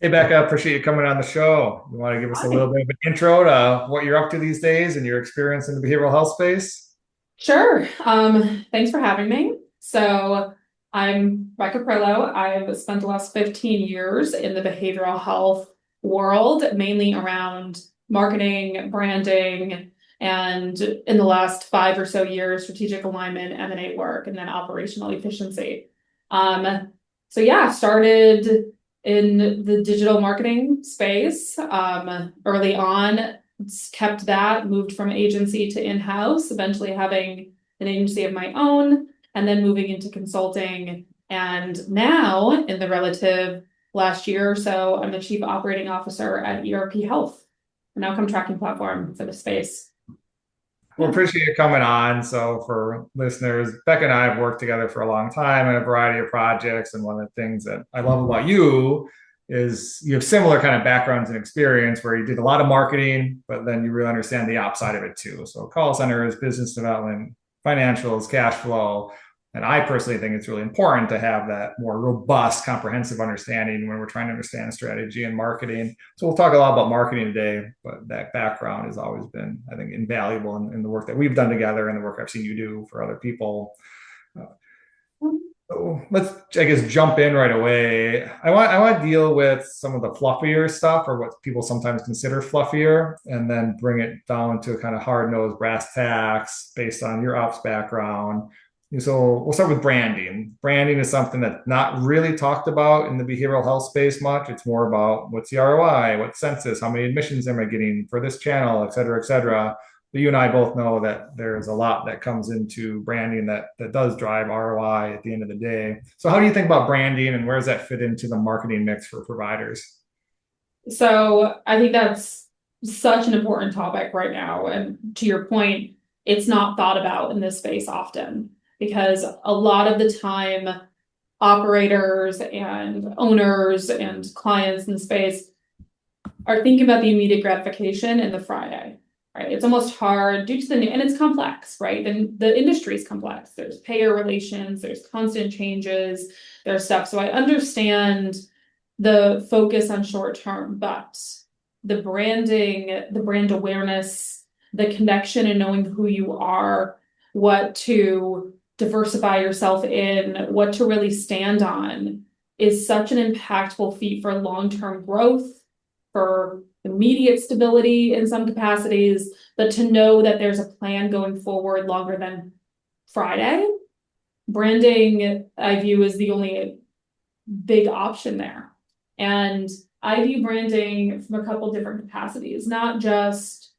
Hey, Becca, appreciate you coming on the show. You want to give us a little Hi. bit of an intro to what you're up to these days and your experience in the behavioral health space? Sure. Thanks for having me. So I'm Rebecca Pirillo. I've spent the last 15 years in the behavioral health world, mainly around marketing, branding, and in the last 5 or so years, strategic alignment, M&A work, and then operational efficiency. So yeah, started in the digital marketing space early on, kept that, moved from agency to in-house, eventually having an agency of my own, and then moving into consulting. And now, in the relative last year or so, I'm the chief operating officer at ERP Health, an outcome tracking platform for the space. Well, Yeah. appreciate you coming on. So, for listeners, Becca and I have worked together for a long time in a variety of projects. And one of the things that I love about you is you have similar kind of backgrounds and experience where you did a lot of marketing, but then you really understand the outside of it too. So, call centers, business development, financials, cash flow. And I personally think it's really important to have that more robust, comprehensive understanding when we're trying to understand strategy and marketing. So we'll talk a lot about marketing today, but that background has always been, I think, invaluable in the work that we've done together and the work I've seen you do for other people. Uh, so let's, I guess, jump in right away. I want to deal with some of the fluffier stuff, or what people sometimes consider fluffier, and then bring it down to a kind of hard nosed brass tacks based on your ops background. So we'll start with branding. Branding is something that's not really talked about in the behavioral health space much. It's more about what's the ROI, what census, how many admissions am I getting for this channel, et cetera, et cetera. But you and I both know that there's a lot that comes into branding that does drive ROI at the end of the day. So how do you think about branding, and where does that fit into the marketing mix for providers? So I think that's such an important topic right now. And to your point, it's not thought about in this space often because a lot of the time, operators and owners and clients in the space are thinking about the immediate gratification and the Friday, right? It's almost hard due to and it's complex, right? And the industry is complex. There's payer relations, there's constant changes, there's stuff. So I understand the focus on short term, but the branding, the brand awareness, the connection and knowing who you are, what to diversify yourself in, what to really stand on is such an impactful feat for long-term growth, for immediate stability in some capacities, but to know that there's a plan going forward longer than Friday. Branding, I view as the only big option there. And I view branding from a couple different capacities, not just,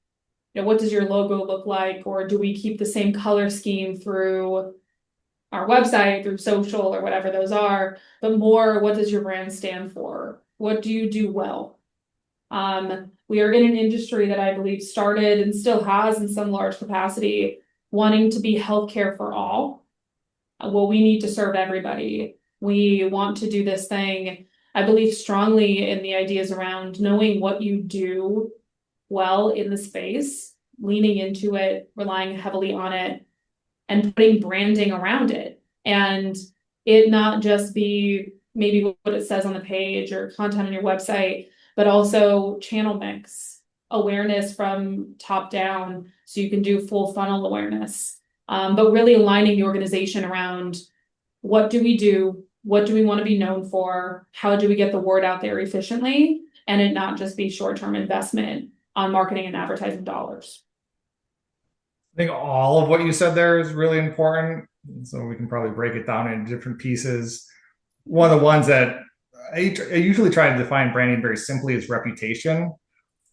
what does your logo look like, or do we keep the same color scheme through our website, through social, or whatever those are, but more, what does your brand stand for? What do you do well? We are in an industry that I believe started and still has in some large capacity wanting to be healthcare for all. Well, we need to serve everybody. We want to do this thing. I believe strongly in the ideas around knowing what you do well in the space, leaning into it, relying heavily on it, and putting branding around it. And it not just be maybe what it says on the page or content on your website, but also channel mix, awareness from top down so you can do full funnel awareness. But really aligning the organization around what do we do? What do we want to be known for? How do we get the word out there efficiently? And it not just be short-term investment on marketing and advertising dollars. I think all of what you said there is really important. So we can probably break it down into different pieces. One of the ones that I usually try to define branding very simply is reputation.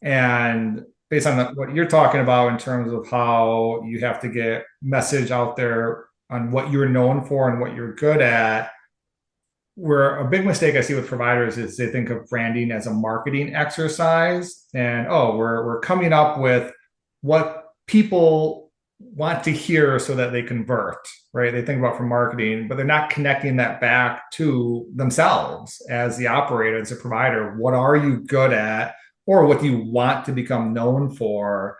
And based on what you're talking about in terms of how you have to get message out there on what you're known for and what you're good at, where a big mistake I see with providers is they think of branding as a marketing exercise. And oh, we're coming up with what people want to hear so that they convert, right? They think about from marketing, but they're not connecting that back to themselves as the operator, as a provider. What are you good at, or what do you want to become known for?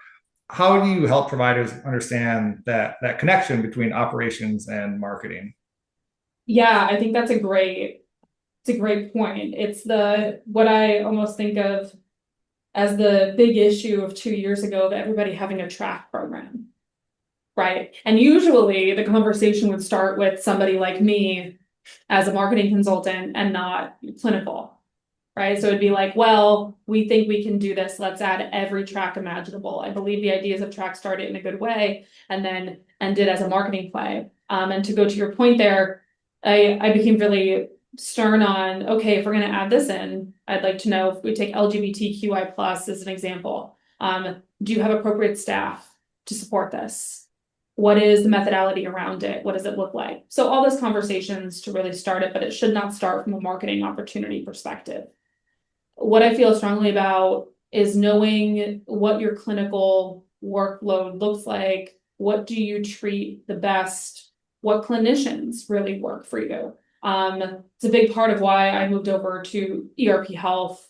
How do you help providers understand that connection between operations and marketing? Yeah, I think it's a great point. It's what I almost think of as the big issue of 2 years ago of everybody having a track program, right? And usually the conversation would start with somebody like me as a marketing consultant and not clinical, right? So it'd be like, well, we think we can do this. Let's add every track imaginable. I believe the ideas of track started in a good way and then ended as a marketing play. And to go to your point there, I became really stern on, okay, if we're going to add this in, I'd like to know if we take LGBTQI plus as an example. Do you have appropriate staff to support this? What is the methodology around it? What does it look like? So all those conversations to really start it, but it should not start from a marketing opportunity perspective. What I feel strongly about is knowing what your clinical workload looks like. What do you treat the best? What clinicians really work for you? It's a big part of why I moved over to ERP Health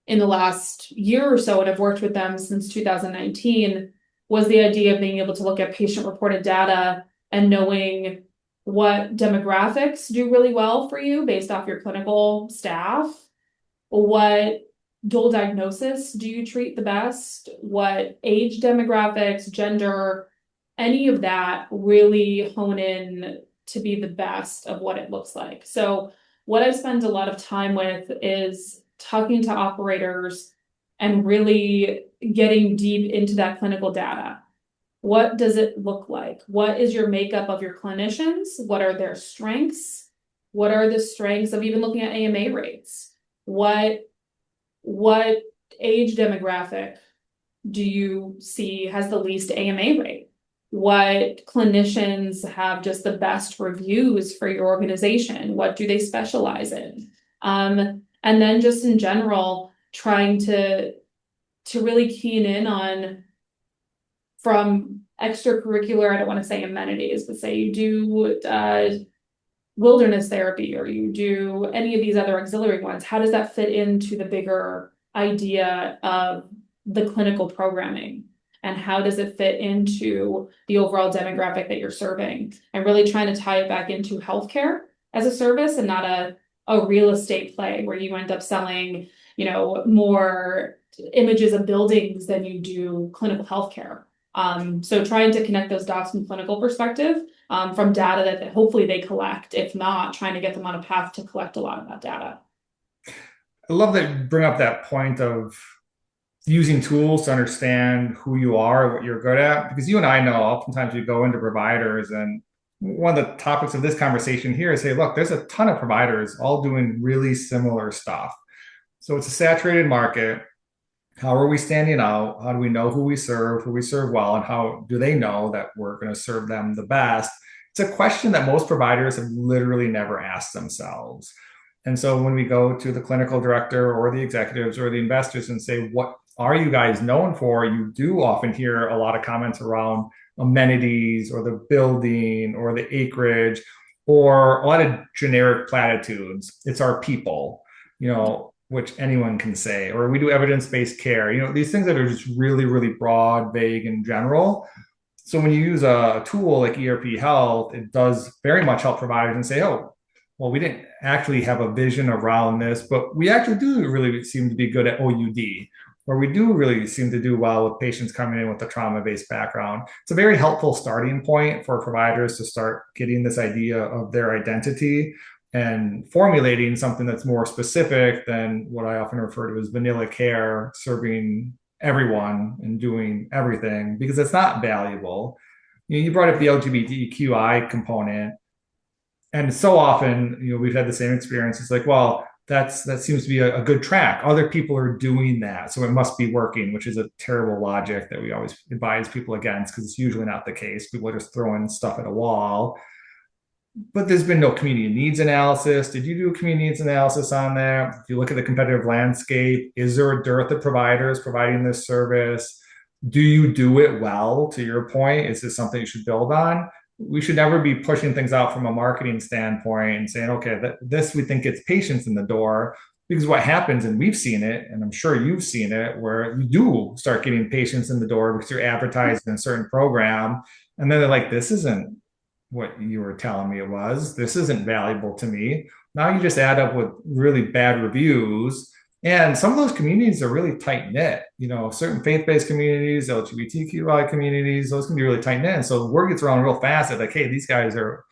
in the last year or so, and I've worked with them since 2019, was the idea of being able to look at patient-reported data and knowing what demographics do really well for you based off your clinical staff. What dual diagnosis do you treat the best? What age demographics, gender, any of that really hone in to be the best of what it looks like. So what I spend a lot of time with is talking to operators and really getting deep into that clinical data. What does it look like? What is your makeup of your clinicians? What are their strengths? What are the strengths of even looking at AMA rates? What age demographic do you see has the least AMA rate? What clinicians have just the best reviews for your organization? What do they specialize in? And then just in general, trying to really keen in on from extracurricular, I don't want to say amenities, but say you do wilderness therapy or you do any of these other auxiliary ones, how does that fit into the bigger idea of the clinical programming? And how does it fit into the overall demographic that you're serving? And really trying to tie it back into healthcare as a service and not a real estate play where you end up selling, more images of buildings than you do clinical healthcare. So trying to connect those dots from clinical perspective, from data that hopefully they collect, if not trying to get them on a path to collect a lot of that data. I love that you bring up that point of using tools to understand who you are, what you're good at, because you and I know oftentimes we go into providers and one of the topics of this conversation here is, hey, look, there's a ton of providers all doing really similar stuff. So it's a saturated market. How are we standing out? How do we know who we serve well, and how do they know that we're going to serve them the best? It's a question that most providers have literally never asked themselves. And so when we go to the clinical director or the executives or the investors and say, what are you guys known for? You do often hear a lot of comments around amenities or the building or the acreage or a lot of generic platitudes. It's our people, which anyone can say, or we do evidence-based care, these things that are just really, really broad, vague, and general. So when you use a tool like ERP Health, it does very much help providers and say, oh, well, we didn't actually have a vision around this, but we actually do really seem to be good at OUD, where we do really seem to do well with patients coming in with a trauma-based background. It's a very helpful starting point for providers to start getting this idea of their identity and formulating something that's more specific than what I often refer to as vanilla care, serving everyone and doing everything, because it's not valuable. You brought up the LGBTQI component. And so often, we've had the same experience. It's like, well, that seems to be a good track. Other people are doing that, so it must be working, which is a terrible logic that we always advise people against because it's usually not the case. People are just throwing stuff at a wall. But there's been no community needs analysis. Did you do a community needs analysis on that? If you look at the competitive landscape, is there a dearth of providers providing this service? Do you do it well? To your point, is this something you should build on? We should never be pushing things out from a marketing standpoint and saying, okay, this we think gets patients in the door. Because what happens, and we've seen it, and I'm sure you've seen it, where you do start getting patients in the door because you're advertising a certain program, and then they're like, this isn't what you were telling me it was. This isn't valuable to me. Now you just add up with really bad reviews. And some of those communities are really tight knit. Certain faith based communities, LGBTQI communities, those can be really tight knit. And so the word gets around real fast that, like, hey, these guys are,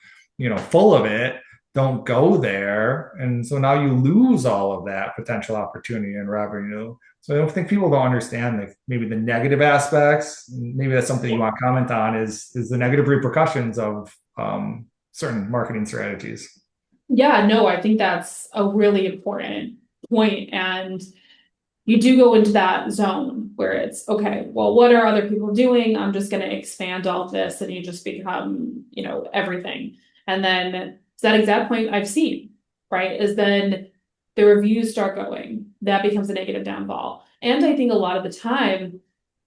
full of it. Don't go there. And so now you lose all of that potential opportunity and revenue. So I don't think people don't understand, like, maybe the negative aspects. Maybe that's something you want to comment on is the negative repercussions of certain marketing strategies. Yeah, no, I think that's a really important point. And you do go into that zone where it's okay, well, what are other people doing? I'm just going to expand all of this, and you just become, everything. And then to that exact point I've seen, right, is then the reviews start going. That becomes a negative downfall. And I think a lot of the time,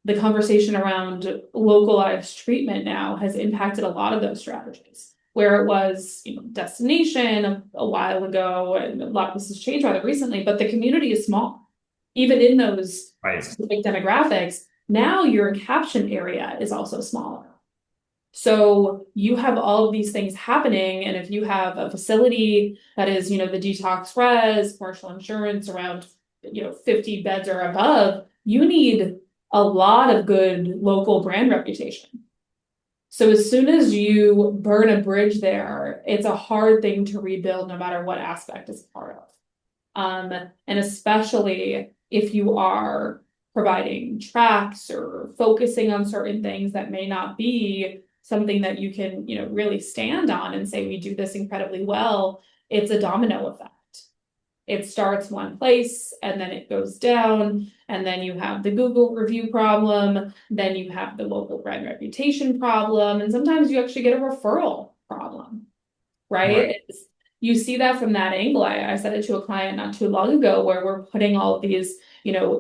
the conversation around localized treatment now has impacted a lot of those strategies. Where it was, destination a while ago, and a lot of this has changed rather recently, but the community is small. Even in those Right. specific demographics, now your caption area is also smaller. So you have all of these things happening, and if you have a facility that is, the detox res, commercial insurance around, 50 beds or above, you need a lot of good local brand reputation. So as soon as you burn a bridge there, it's a hard thing to rebuild no matter what aspect it's part of. And especially if you are providing tracks or focusing on certain things that may not be something that you can, really stand on and say, we do this incredibly well, it's a domino effect. It starts one place and then it goes down, and then you have the Google review problem, then you have the local brand reputation problem, and sometimes you actually get a referral problem, right? Right. You see that from that angle. I said it to a client not too long ago where we're putting all of these,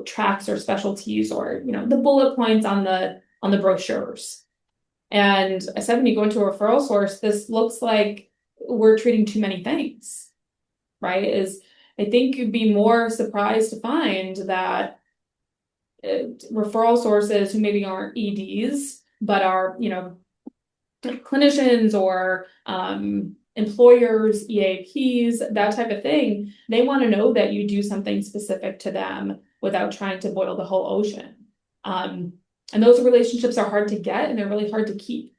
tracks or specialties or, the bullet points on the brochures. And I said, when you go into a referral source, this looks like we're treating too many things, right? I think you'd be more surprised to find that referral sources who maybe aren't EDs, but are, clinicians or employers, EAPs, that type of thing, they want to know that you do something specific to them without trying to boil the whole ocean. And those relationships are hard to get, and they're really hard to keep.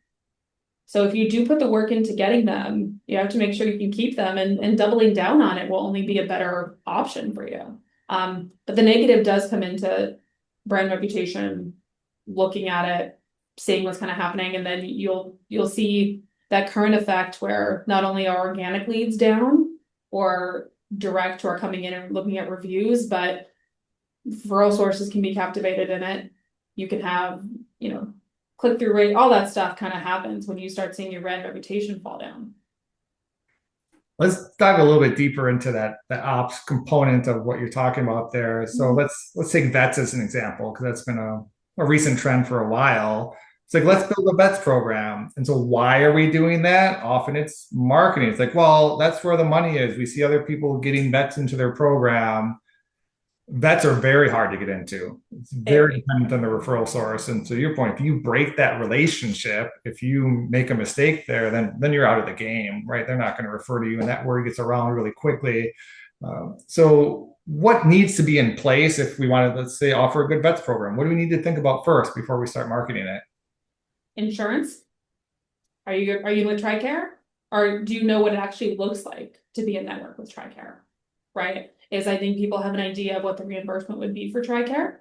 So if you do put the work into getting them, you have to make sure you can keep them, and doubling down on it will only be a better option for you. But the negative does come into brand reputation, looking at it, seeing what's kind of happening, and then you'll see that current effect where not only are organic leads down or direct who are coming in and looking at reviews, but referral sources can be captivated in it. You can have, click-through rate, all that stuff kind of happens when you start seeing your brand reputation fall down. Let's dive a little bit deeper into that ops component of what you're talking about there. So let's take vets as an example, because that's been a recent trend for a while. It's like, let's build a vets program. And so why are we doing that? Often it's marketing. It's like, well, that's where the money is. We see other people getting vets into their program. Vets are very hard to get into. It's very dependent on the referral source. And to your point, if you break that relationship, if you make a mistake there, then you're out of the game, right? They're not going to refer to you, and that word gets around really quickly. So what needs to be in place if we want to, let's say, offer a good vets program? What do we need to think about first before we start marketing it? Insurance? Are you with TRICARE? Or do you know what it actually looks like to be a network with TRICARE? Right? I think people have an idea of what the reimbursement would be for TRICARE.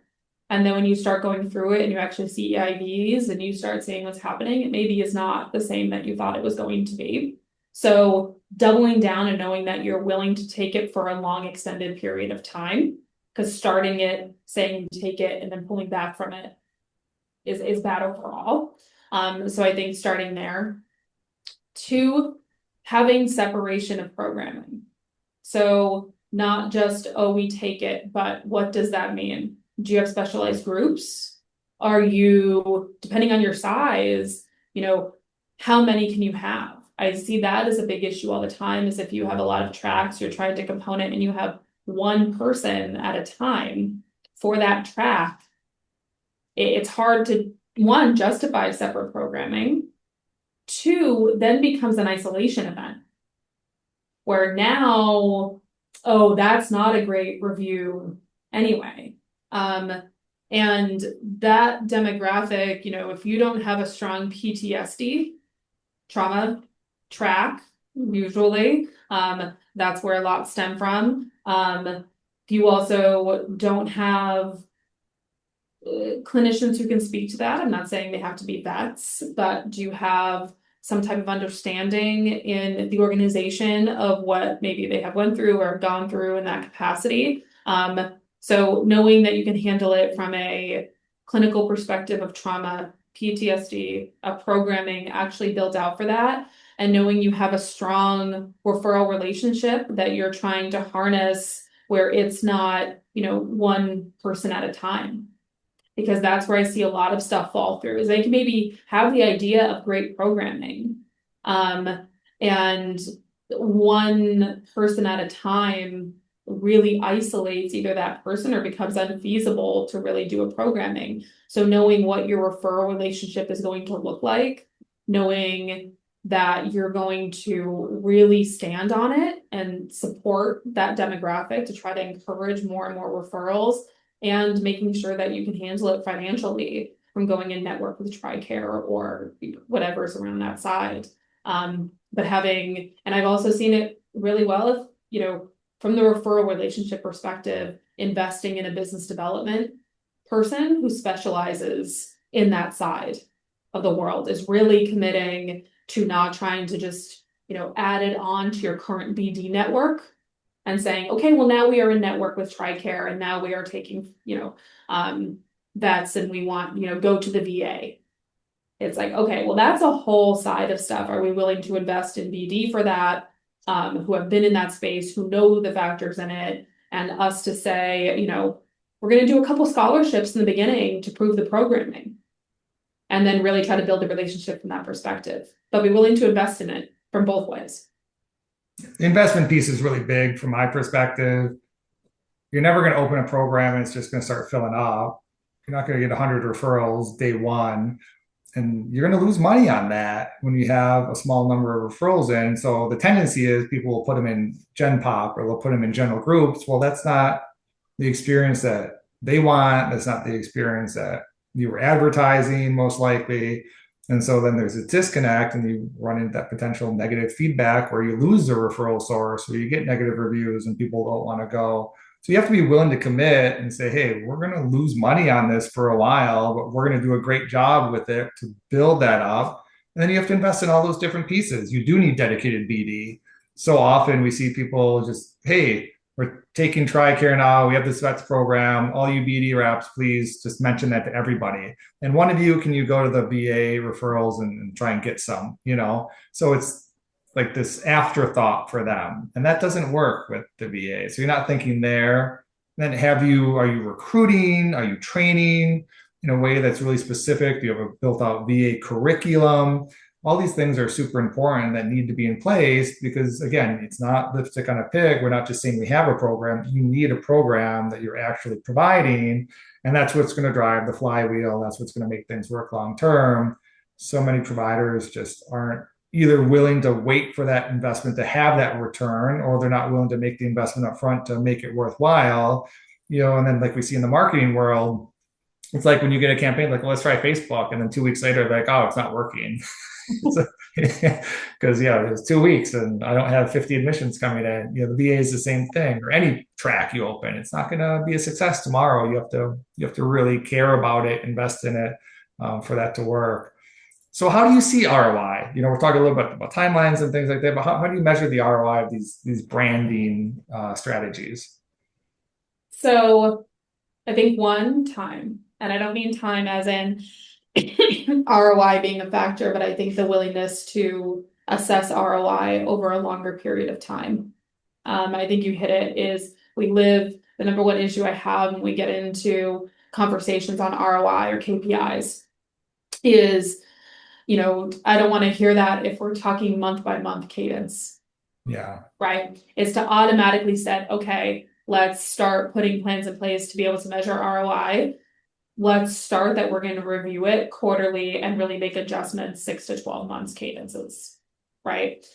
And then when you start going through it and you actually see EIVs and you start seeing what's happening, it maybe is not the same that you thought it was going to be. So doubling down and knowing that you're willing to take it for a long extended period of time, because starting it, saying take it, and then pulling back from it is bad overall. So I think starting there. 2, having separation of programming. So not just, oh, we take it, but what does that mean? Do you have specialized groups? Are you, depending on your size, how many can you have? I see that as a big issue all the time, is if you have a lot of tracks, you're trying to component and you have one person at a time for that track, it's hard to, 1, justify separate programming. 2, then becomes an isolation event. where now, oh, that's not a great review anyway. And that demographic, if you don't have a strong PTSD, trauma track, usually, that's where a lot stem from. If you also don't have clinicians who can speak to that, I'm not saying they have to be vets, but do you have some type of understanding in the organization of what maybe they have went through or gone through in that capacity? So knowing that you can handle it from a clinical perspective of trauma, PTSD, a programming actually built out for that, and knowing you have a strong referral relationship that you're trying to harness where it's not, one person at a time. Because that's where I see a lot of stuff fall through, is they can maybe have the idea of great programming. And one person at a time really isolates either that person or becomes unfeasible to really do a programming. So knowing what your referral relationship is going to look like, knowing that you're going to really stand on it and support that demographic to try to encourage more and more referrals, and making sure that you can handle it financially from going in network with TRICARE or whatever's around that side. But and I've also seen it really well if, from the referral relationship perspective, investing in a business development person who specializes in that side of the world is really committing to not trying to just, add it on to your current BD network and saying, okay, well, now we are in network with TRICARE and now we are taking, vets and we want, go to the VA. It's like, okay, well, that's a whole side of stuff. Are we willing to invest in BD for that? Who have been in that space, who know the factors in it, and us to say, we're going to do a couple scholarships in the beginning to prove the programming. And then really try to build a relationship from that perspective, but be willing to invest in it from both ways. The investment piece is really big from my perspective. You're never going to open a program and it's just going to start filling up. You're not going to get 100 referrals day one. And you're going to lose money on that when you have a small number of referrals in. So the tendency is people will put them in Gen Pop or they'll put them in general groups. Well, that's not the experience that they want. That's not the experience that you were advertising, most likely. And so then there's a disconnect and you run into that potential negative feedback where you lose the referral source or you get negative reviews and people don't want to go. So you have to be willing to commit and say, hey, we're going to lose money on this for a while, but we're going to do a great job with it to build that up. And then you have to invest in all those different pieces. You do need dedicated BD. So often we see people just, hey, we're taking TRICARE now. We have this vets program. All you BD reps, please just mention that to everybody. And one of you, can you go to the VA referrals and try and get some, So it's like this afterthought for them. And that doesn't work with the VA. So you're not thinking there. Then are you recruiting? Are you training in a way that's really specific? Do you have a built out VA curriculum? All these things are super important that need to be in place because, again, it's not lipstick on a pig. We're not just saying we have a program. You need a program that you're actually providing. And that's what's going to drive the flywheel. That's what's going to make things work long term. So many providers just aren't either willing to wait for that investment to have that return, or they're not willing to make the investment up front to make it worthwhile. And then like we see in the marketing world, it's like when you get a campaign, like, well, let's try Facebook. And then 2 weeks later, they're like, oh, it's not working. Because it was 2 weeks and I don't have 50 admissions coming in. The VA is the same thing, or any track you open, it's not going to be a success tomorrow. You have to really care about it, invest in it for that to work. So how do you see ROI? We're talking a little bit about timelines and things like that, but how do you measure the ROI of these branding strategies? So I think one, time, and I don't mean time as in ROI being a factor, but I think the willingness to assess ROI over a longer period of time. I think you hit it, is the number one issue I have when we get into conversations on ROI or KPIs is, I don't want to hear that if we're talking month by month cadence. Yeah. Right. It's to automatically set, okay, let's start putting plans in place to be able to measure ROI. Let's start that we're going to review it quarterly and really make adjustments 6 to 12 months cadences. Right.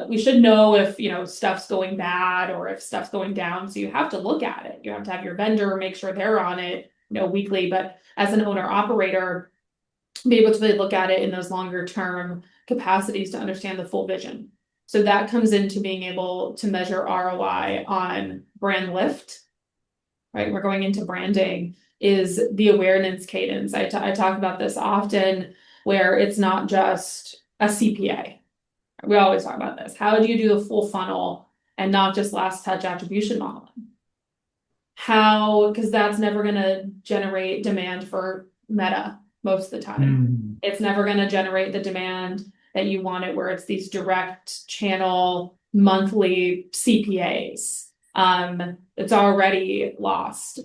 We should know if, stuff's going bad or if stuff's going down. So you have to look at it. You have to have your vendor make sure they're on it, weekly. But as an owner operator, be able to really look at it in those longer term capacities to understand the full vision. So that comes into being able to measure ROI on brand lift, right? We're going into branding is the awareness cadence. I talk about this often where it's not just a CPA. We always talk about this. How do you do the full funnel and not just last touch attribution modeling? How, because that's never going to generate demand for Meta most of the time. It's never going to generate the demand that you want it where it's these direct channel monthly CPAs. It's already lost.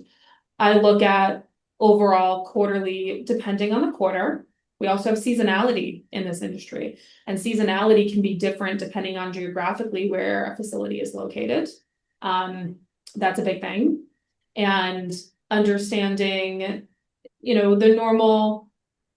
I look at overall quarterly, depending on the quarter. We also have seasonality in this industry, and seasonality can be different depending on geographically where a facility is located. That's a big thing. And understanding, the normal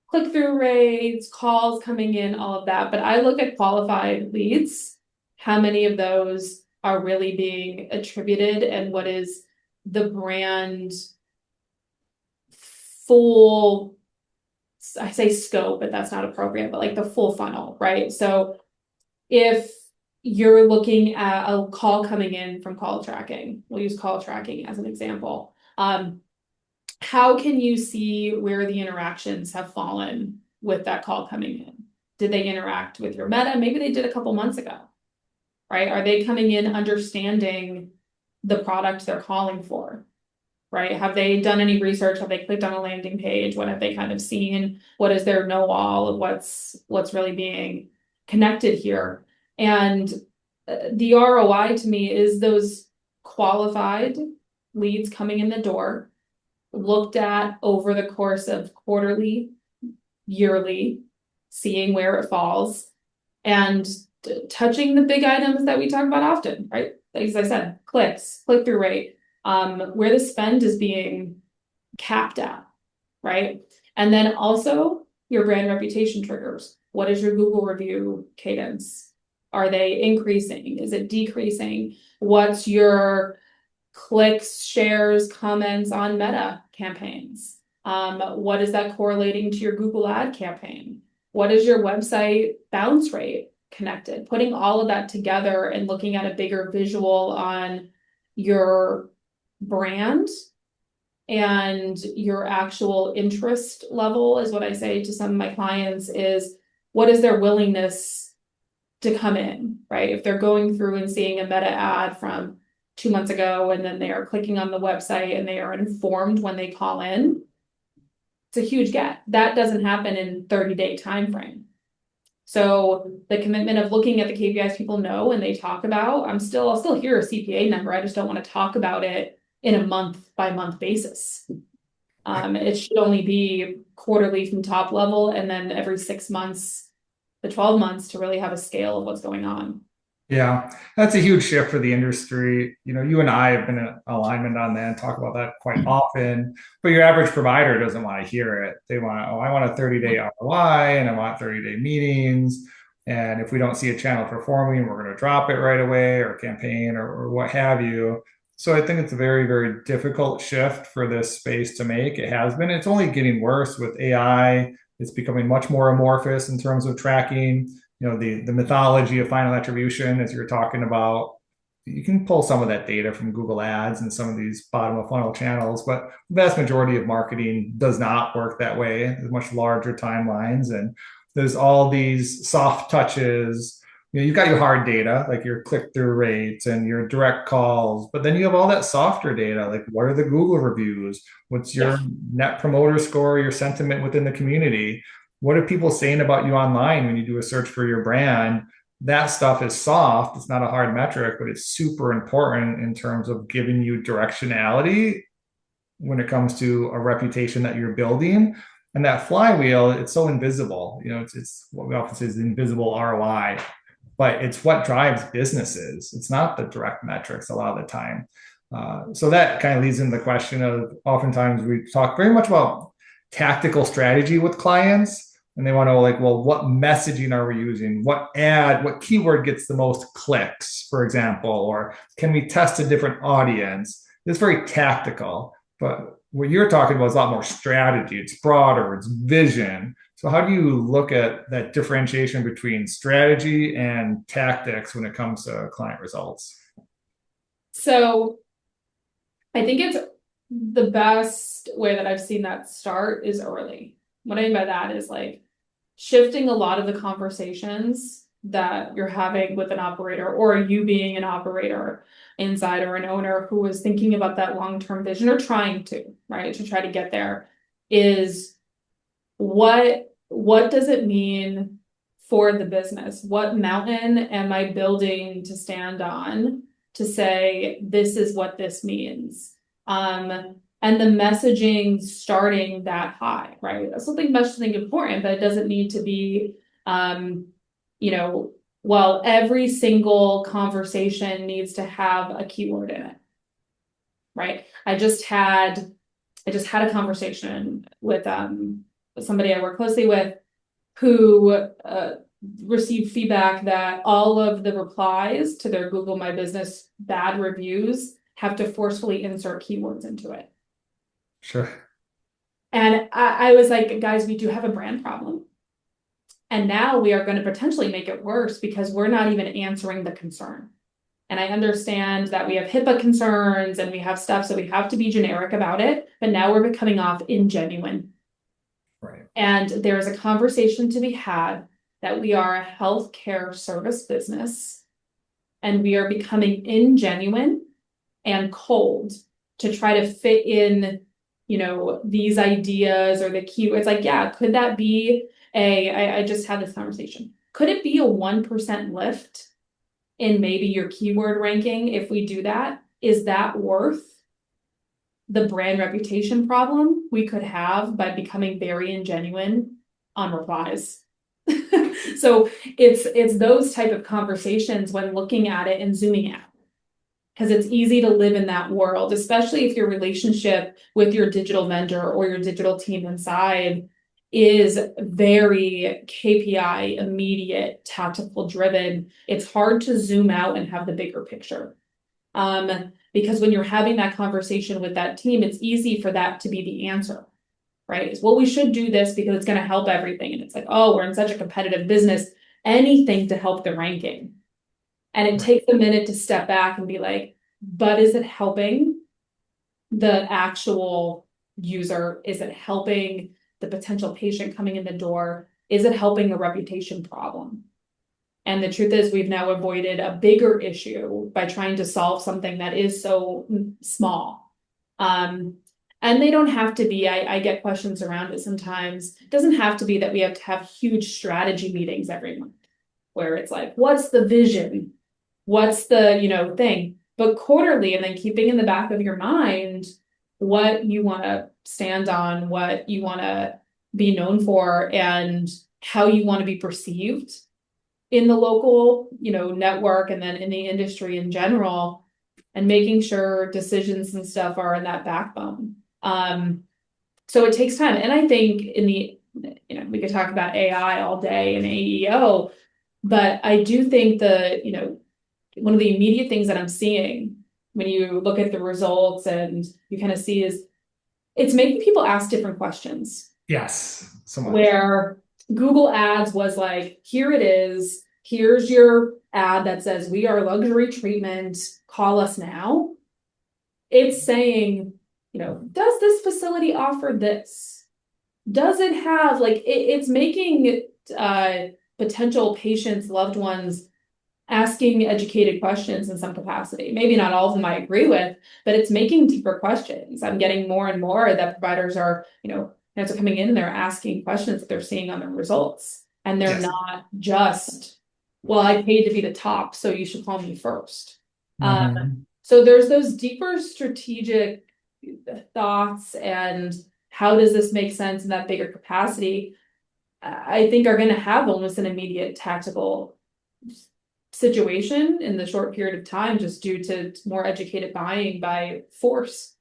click-through rates, calls coming in, all of that. But I look at qualified leads, how many of those are really being attributed, and what is the brand full, I say scope, but that's not appropriate, but like the full funnel, right? So if you're looking at a call coming in from call tracking, we'll use call tracking as an example. How can you see where the interactions have fallen with that call coming in? Did they interact with your Meta? Maybe they did a couple months ago, right? Are they coming in understanding the product they're calling for, right? Have they done any research? Have they clicked on a landing page? What have they kind of seen? What is their know-all of what's really being connected here? And the ROI to me is those qualified leads coming in the door, looked at over the course of quarterly, yearly, seeing where it falls, and touching the big items that we talk about often, right? As I said, clicks, click-through rate, where the spend is being capped at, right? And then also your brand reputation triggers. What is your Google review cadence? Are they increasing? Is it decreasing? What's your clicks, shares, comments on Meta campaigns? What is that correlating to your Google ad campaign? What is your website bounce rate connected? Putting all of that together and looking at a bigger visual on your brand and your actual interest level is what I say to some of my clients is what is their willingness to come in, right? If they're going through and seeing a Meta ad from 2 months ago, and then they are clicking on the website and they are informed when they call in, it's a huge get. That doesn't happen in 30-day time frame. So the commitment of looking at the KPIs people know and they talk about, I'll still hear a CPA number. I just don't want to talk about it in a month-by-month basis. It should only be quarterly from top level, and then every 6 months, the 12 months to really have a scale of what's going on. Yeah, that's a huge shift for the industry. You and I have been in alignment on that and talk about that quite often. But your average provider doesn't want to hear it. They want, I want a 30-day ROI and I want 30-day meetings. And if we don't see a channel performing, we're going to drop it right away or campaign or what have you. So I think it's a very, very difficult shift for this space to make. It has been. It's only getting worse with AI. It's becoming much more amorphous in terms of tracking. The mythology of final attribution, as you're talking about, you can pull some of that data from Google Ads and some of these bottom of funnel channels, but the vast majority of marketing does not work that way. There's much larger timelines, and there's all these soft touches. You've got your hard data, like your click-through rates and your direct calls, but then you have all that softer data, like what are the Google reviews? What's your net promoter score, your sentiment within the community? What are people saying about you online when you do a search for your brand? That stuff is soft. It's not a hard metric, but it's super important in terms of giving you directionality when it comes to a reputation that you're building. And that flywheel, it's so invisible. It's what we often say is the invisible ROI, but it's what drives businesses. It's not the direct metrics a lot of the time. So that kind of leads into the question of oftentimes we talk very much about tactical strategy with clients. and they want to know, like, well, what messaging are we using? What keyword gets the most clicks, for example, or can we test a different audience? It's very tactical, but what you're talking about is a lot more strategy. It's broader, it's vision. So how do you look at that differentiation between strategy and tactics when it comes to client results? So I think it's the best way that I've seen that start is early. What I mean by that is like shifting a lot of the conversations that you're having with an operator, or you being an operator inside, or an owner who is thinking about that long-term vision or trying to, right, to try to get there, is what does it mean for the business? What mountain am I building to stand on to say this is what this means? And the messaging starting that high, right? I still think messaging is important, but it doesn't need to be, you know, well, every single conversation needs to have a keyword in it, right? I just had a conversation with somebody I work closely with who received feedback that all of the replies to their Google My Business bad reviews have to forcefully insert keywords into it. Sure. And I was like, guys, we do have a brand problem. And now we are going to potentially make it worse because we're not even answering the concern. And I understand that we have HIPAA concerns and we have stuff, so we have to be generic about it. But now we're becoming off ingenuine. Right. And there's a conversation to be had that we are a healthcare service business and we are becoming ingenuine and cold to try to fit in, you know, these ideas or the keywords. Like, yeah, could that be I just had this conversation. Could it be a 1% lift in maybe your keyword ranking if we do that? Is that worth the brand reputation problem we could have by becoming very ingenuine on replies? So it's those type of conversations when looking at it and zooming out, because it's easy to live in that world, especially if your relationship with your digital vendor or your digital team inside is very KPI, immediate, tactical driven. It's hard to zoom out and have the bigger picture. Because when you're having that conversation with that team, it's easy for that to be the answer, right? It's, well, we should do this because it's going to help everything. And it's like, oh, we're in such a competitive business, anything to help the ranking. And it takes a minute to step back and be like, but is it helping the actual user? Is it helping the potential patient coming in the door? Is it helping a reputation problem? And the truth is, we've now avoided a bigger issue by trying to solve something that is so small. And they don't have to be, I get questions around it sometimes. It doesn't have to be that we have to have huge strategy meetings every month, where it's like, what's the vision? What's the, you know, thing? But quarterly, and then keeping in the back of your mind what you want to stand on, what you want to be known for, and how you want to be perceived in the local, you know, network and then in the industry in general, and making sure decisions and stuff are in that backbone. So it takes time. And I think in the, you know, we could talk about AI all day and AEO, but I do think the, you know, one of the immediate things that I'm seeing when you look at the results and you kind of see is it's making people ask different questions. Yes, so much. Where Google Ads was like, here it is, here's your ad that says we are luxury treatment, call us now. It's saying, you know, does this facility offer this? Does it have, like, it's making potential patients, loved ones, asking educated questions in some capacity. Maybe not all of them I agree with, but it's making deeper questions. I'm getting more and more that providers are, you know, as they're coming in and they're asking questions that they're seeing on their results. And they're not just, well, I paid to be the top, so you should call me first. So there's those deeper strategic thoughts and how does this make sense in that bigger capacity, I think are going to have almost an immediate tactical situation in the short period of time, just due to more educated buying by force.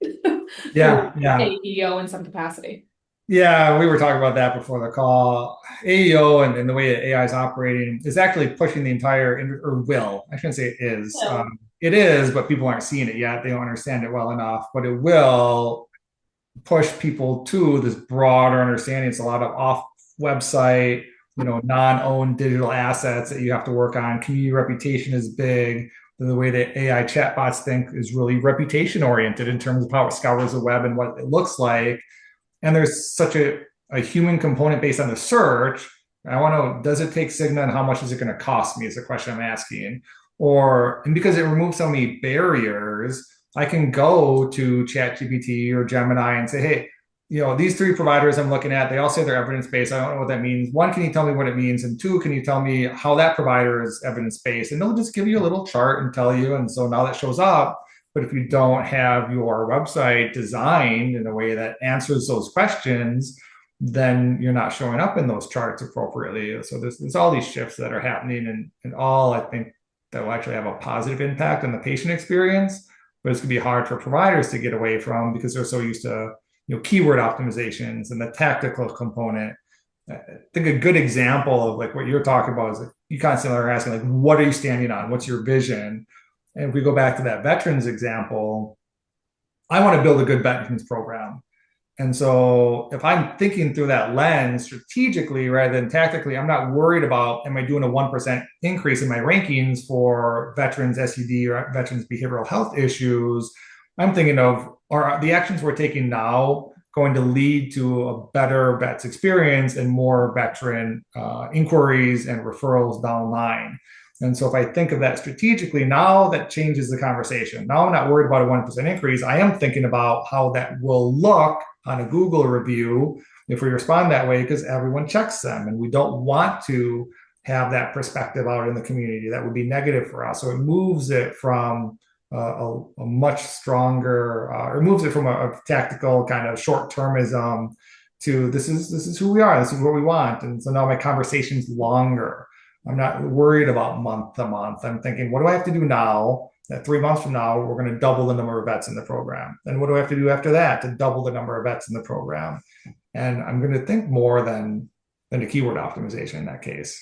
Yeah. AEO in some capacity. Yeah, we were talking about that before the call. AEO and the way that AI is operating is actually pushing the entire, or will, I shouldn't say it is. Well, It is, but people aren't seeing it yet. They don't understand it well enough, but it will push people to this broader understanding. It's a lot of off website, non-owned digital assets that you have to work on. Community reputation is big. The way that AI chatbots think is really reputation oriented in terms of how it scours the web and what it looks like. And there's such a human component based on the search. I want to know, does it take Cigna and how much is it going to cost me is the question I'm asking. And because it removes so many barriers, I can go to ChatGPT or Gemini and say, hey, these three providers I'm looking at, they all say they're evidence based. I don't know what that means. One, can you tell me what it means? And two, can you tell me how that provider is evidence based? And they'll just give you a little chart and tell you. And so now that shows up. But if you don't have your website designed in a way that answers those questions, then you're not showing up in those charts appropriately. So there's all these shifts that are happening, and all I think that will actually have a positive impact on the patient experience. But it's going to be hard for providers to get away from because they're so used to keyword optimizations and the tactical component. I think a good example of like what you're talking about is like you constantly are asking like, what are you standing on? What's your vision? And if we go back to that veterans example, I want to build a good veterans program. And so if I'm thinking through that lens strategically rather than tactically, I'm not worried about am I doing a 1% increase in my rankings for veterans SUD or veterans behavioral health issues. I'm thinking of are the actions we're taking now going to lead to a better vets experience and more veteran inquiries and referrals down the line. And so if I think of that strategically, now that changes the conversation. Now I'm not worried about a 1% increase. I am thinking about how that will look on a Google review if we respond that way, because everyone checks them. And we don't want to have that perspective out in the community. That would be negative for us. So it moves it from a much stronger, or moves it from a tactical kind of short-termism to this is who we are. This is what we want. And so now my conversation's longer. I'm not worried about month to month. I'm thinking, what do I have to do now that 3 months from now, we're going to double the number of vets in the program? And what do I have to do after that to double the number of vets in the program? And I'm going to think more than a keyword optimization in that case.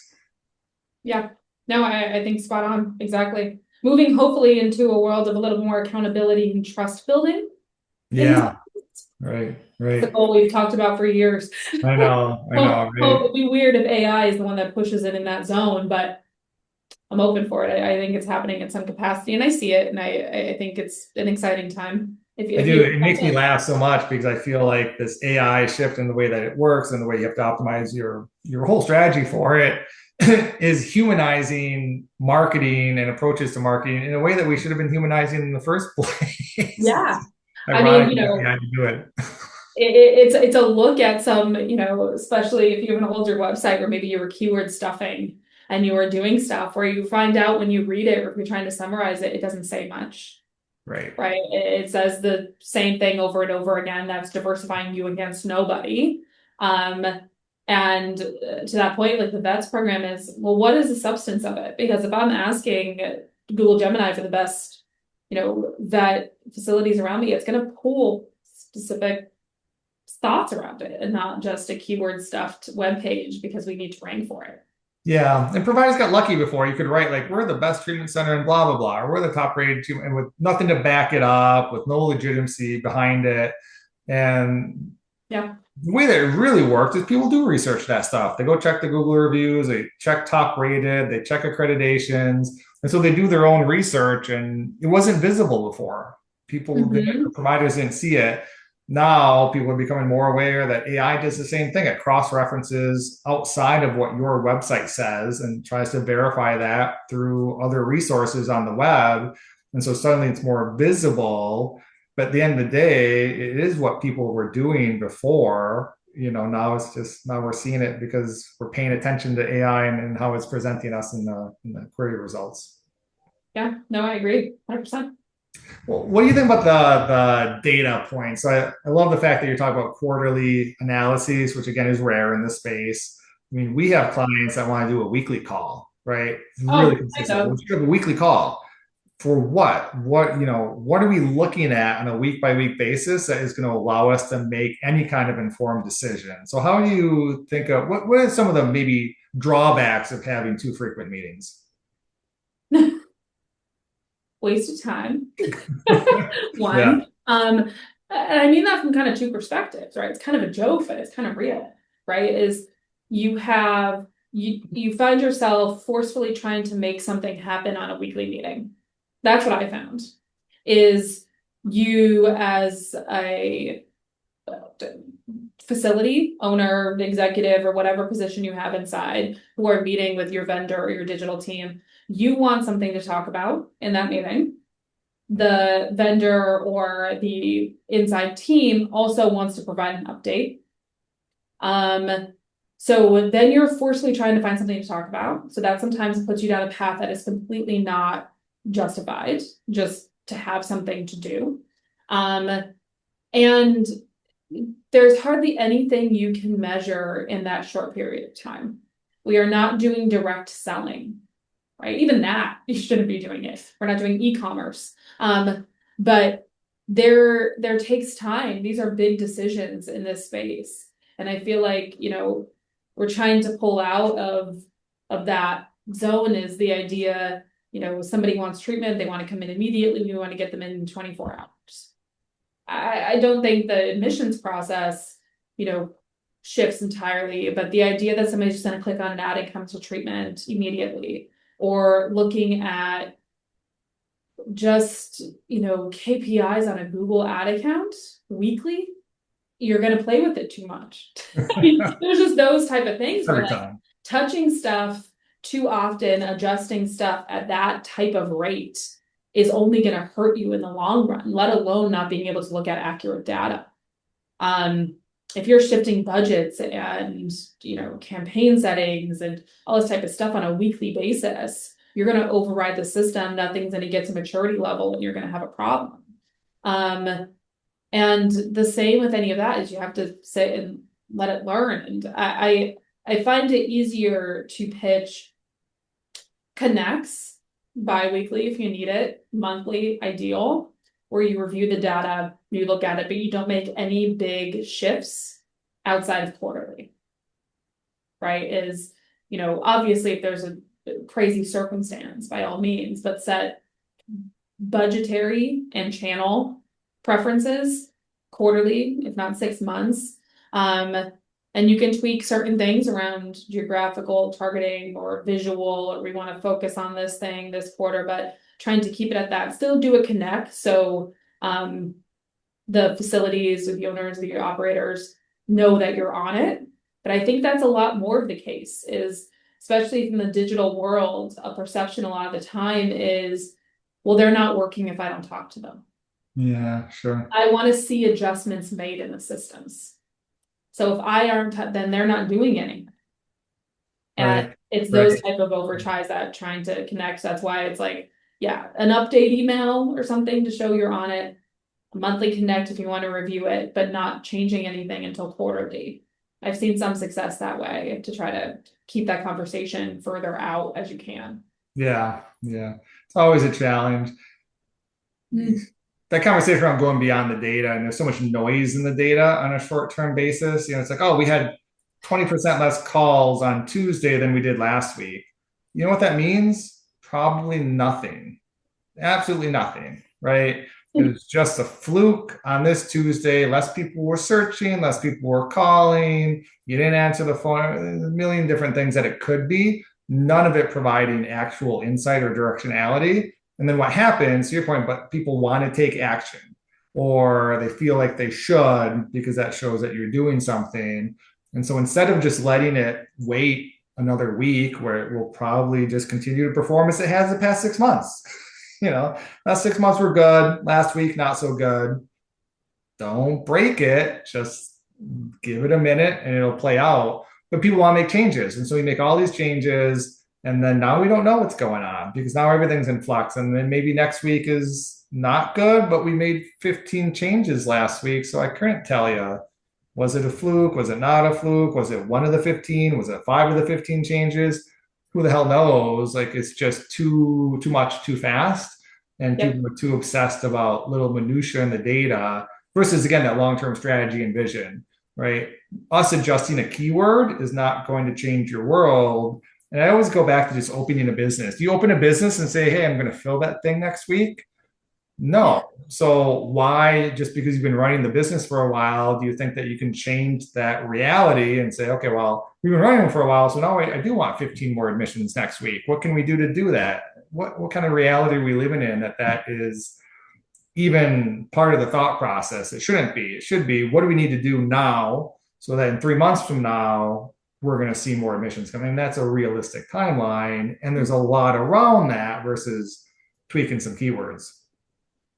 yeah, no, I think spot on. Exactly. Moving hopefully into a world of a little more accountability and trust building. Yeah, right, The right. goal we've talked about for years. I know, right? It'd be weird if AI is the one that pushes it in that zone, but I'm open for it. I think it's happening in some capacity, and I see it, and I think it's an exciting time. I If do. you It makes me laugh so much because I feel like this AI shift in the way that it works and the way you have to optimize your whole strategy for it is humanizing marketing and approaches to marketing in a way that we should have been humanizing in the first place. yeah, I mean, Ironic that we had to do it. it's a look at some, especially if you have an older website where maybe you were keyword stuffing and you were doing stuff where you find out when you read it or if you're trying to summarize it, it doesn't say much, Right. right? It says the same thing over and over again. That's diversifying you against nobody. And to that point, like the vets program is, well, what is the substance of it? Because if I'm asking Google Gemini for the best, vet facilities around me, it's going to pull specific thoughts around it and not just a keyword stuffed web page because we need to rank for it. Yeah, and providers got lucky before. You could write like we're the best treatment center and blah blah blah, or we're the top rated treatment, and with nothing to back it up, with no legitimacy behind it. And Yeah. the way that it really worked is people do research that stuff. They go check the Google reviews, they check top rated, they check accreditations, and so they do their own research. And it wasn't visible before. The providers didn't see it. Now people are becoming more aware that AI does the same thing. It cross references outside of what your website says and tries to verify that through other resources on the web. And so suddenly it's more visible. But at the end of the day, it is what people were doing before. Now we're seeing it because we're paying attention to AI and how it's presenting us in the query results. Yeah, no, I agree 100%. Well, what do you think about the data points? I love the fact that you're talking about quarterly analyses, which again is rare in this space. I mean, we have clients that want to do a weekly call, right? Really Oh, I consistent. know. We should have a weekly call. for what are we looking at on a week by week basis that is going to allow us to make any kind of informed decision? So how do you think of what are some of the maybe drawbacks of having too frequent meetings? Waste of time. Yeah. One. And I mean that from kind of two perspectives, right? It's kind of a joke, but it's kind of real, right? Is you find yourself forcefully trying to make something happen on a weekly meeting. That's what I found. Is you as a facility owner, executive, or whatever position you have inside, who are meeting with your vendor or your digital team, you want something to talk about in that meeting. The vendor or the inside team also wants to provide an update. So then you're forcefully trying to find something to talk about. So that sometimes puts you down a path that is completely not justified, just to have something to do. And there's hardly anything you can measure in that short period of time. We are not doing direct selling, right? Even that, you shouldn't be doing it. We're not doing e-commerce. But there takes time. These are big decisions in this space. And I feel like, we're trying to pull out of that zone is the idea, somebody wants treatment, they want to come in immediately, we want to get them in 24 hours. I don't think the admissions process, shifts entirely, but the idea that somebody's just going to click on an ad and come to treatment immediately, or looking at just, KPIs on a Google ad account weekly, you're going to play with it too much. There's just those type of things where touching stuff too often, adjusting stuff at that type of rate is only going to hurt you in the long run, let alone not being able to look at accurate data. If you're shifting budgets and, campaign settings and all this type of stuff on a weekly basis, you're going to override the system. Nothing's going to get to maturity level and you're going to have a problem. And the same with any of that is you have to sit and let it learn. And I find it easier to pitch connects bi-weekly if you need it, monthly ideal, where you review the data, you look at it, but you don't make any big shifts outside of quarterly. Right? Is, obviously if there's a crazy circumstance, by all means, but set budgetary and channel preferences quarterly, if not 6 months. And you can tweak certain things around geographical targeting or visual, or we want to focus on this thing this quarter, but trying to keep it at that. Still do a connect. So the facilities, the owners, the operators know that you're on it. But I think that's a lot more of the case, is especially from the digital world, a perception a lot of the time is, well, they're not working if I don't talk to them. Yeah, sure. I want to see adjustments made in the systems. So if I aren't, then they're not doing anything. And Right. it's those type of overtries that trying to connect. That's why it's like, yeah, an update email or something to show you're on it. A monthly connect if you want to review it, but not changing anything until quarterly. I've seen some success that way to try to keep that conversation further out as you can. Yeah. It's always a challenge. That conversation around going beyond the data, and there's so much noise in the data on a short-term basis. It's like, oh, we had 20% less calls on Tuesday than we did last week. You know what that means? Probably nothing. Absolutely nothing, right? It was just a fluke on this Tuesday. Less people were searching, less people were calling. You didn't answer the phone. A million different things that it could be. None of it providing actual insight or directionality. And then what happens, to your point, but people want to take action, or they feel like they should because that shows that you're doing something. And so instead of just letting it wait another week where it will probably just continue to perform as it has the past 6 months, last 6 months were good, last week not so good. Don't break it, just give it a minute and it'll play out. But people want to make changes. And so we make all these changes. And then now we don't know what's going on because now everything's in flux. And then maybe next week is not good, but we made 15 changes last week. So I couldn't tell you, was it a fluke? Was it not a fluke? Was it one of the 15? Was it 5 of the 15 changes? Who the hell knows? Like, it's just too much, too fast. and Yep. people are too obsessed about little minutia in the data versus again that long-term strategy and vision, right? Us adjusting a keyword is not going to change your world. And I always go back to just opening a business. Do you open a business and say, hey, I'm going to fill that thing next week? Yeah. No. So why, just because you've been running the business for a while, do you think that you can change that reality and say, okay, well, we've been running for a while, so now I do want 15 more admissions next week. What can we do to do that? What kind of reality are we living in that is even part of the thought process? It shouldn't be. It should be, what do we need to do now so that in 3 months from now, we're going to see more admissions coming? That's a realistic timeline. And there's a lot around that versus tweaking some keywords.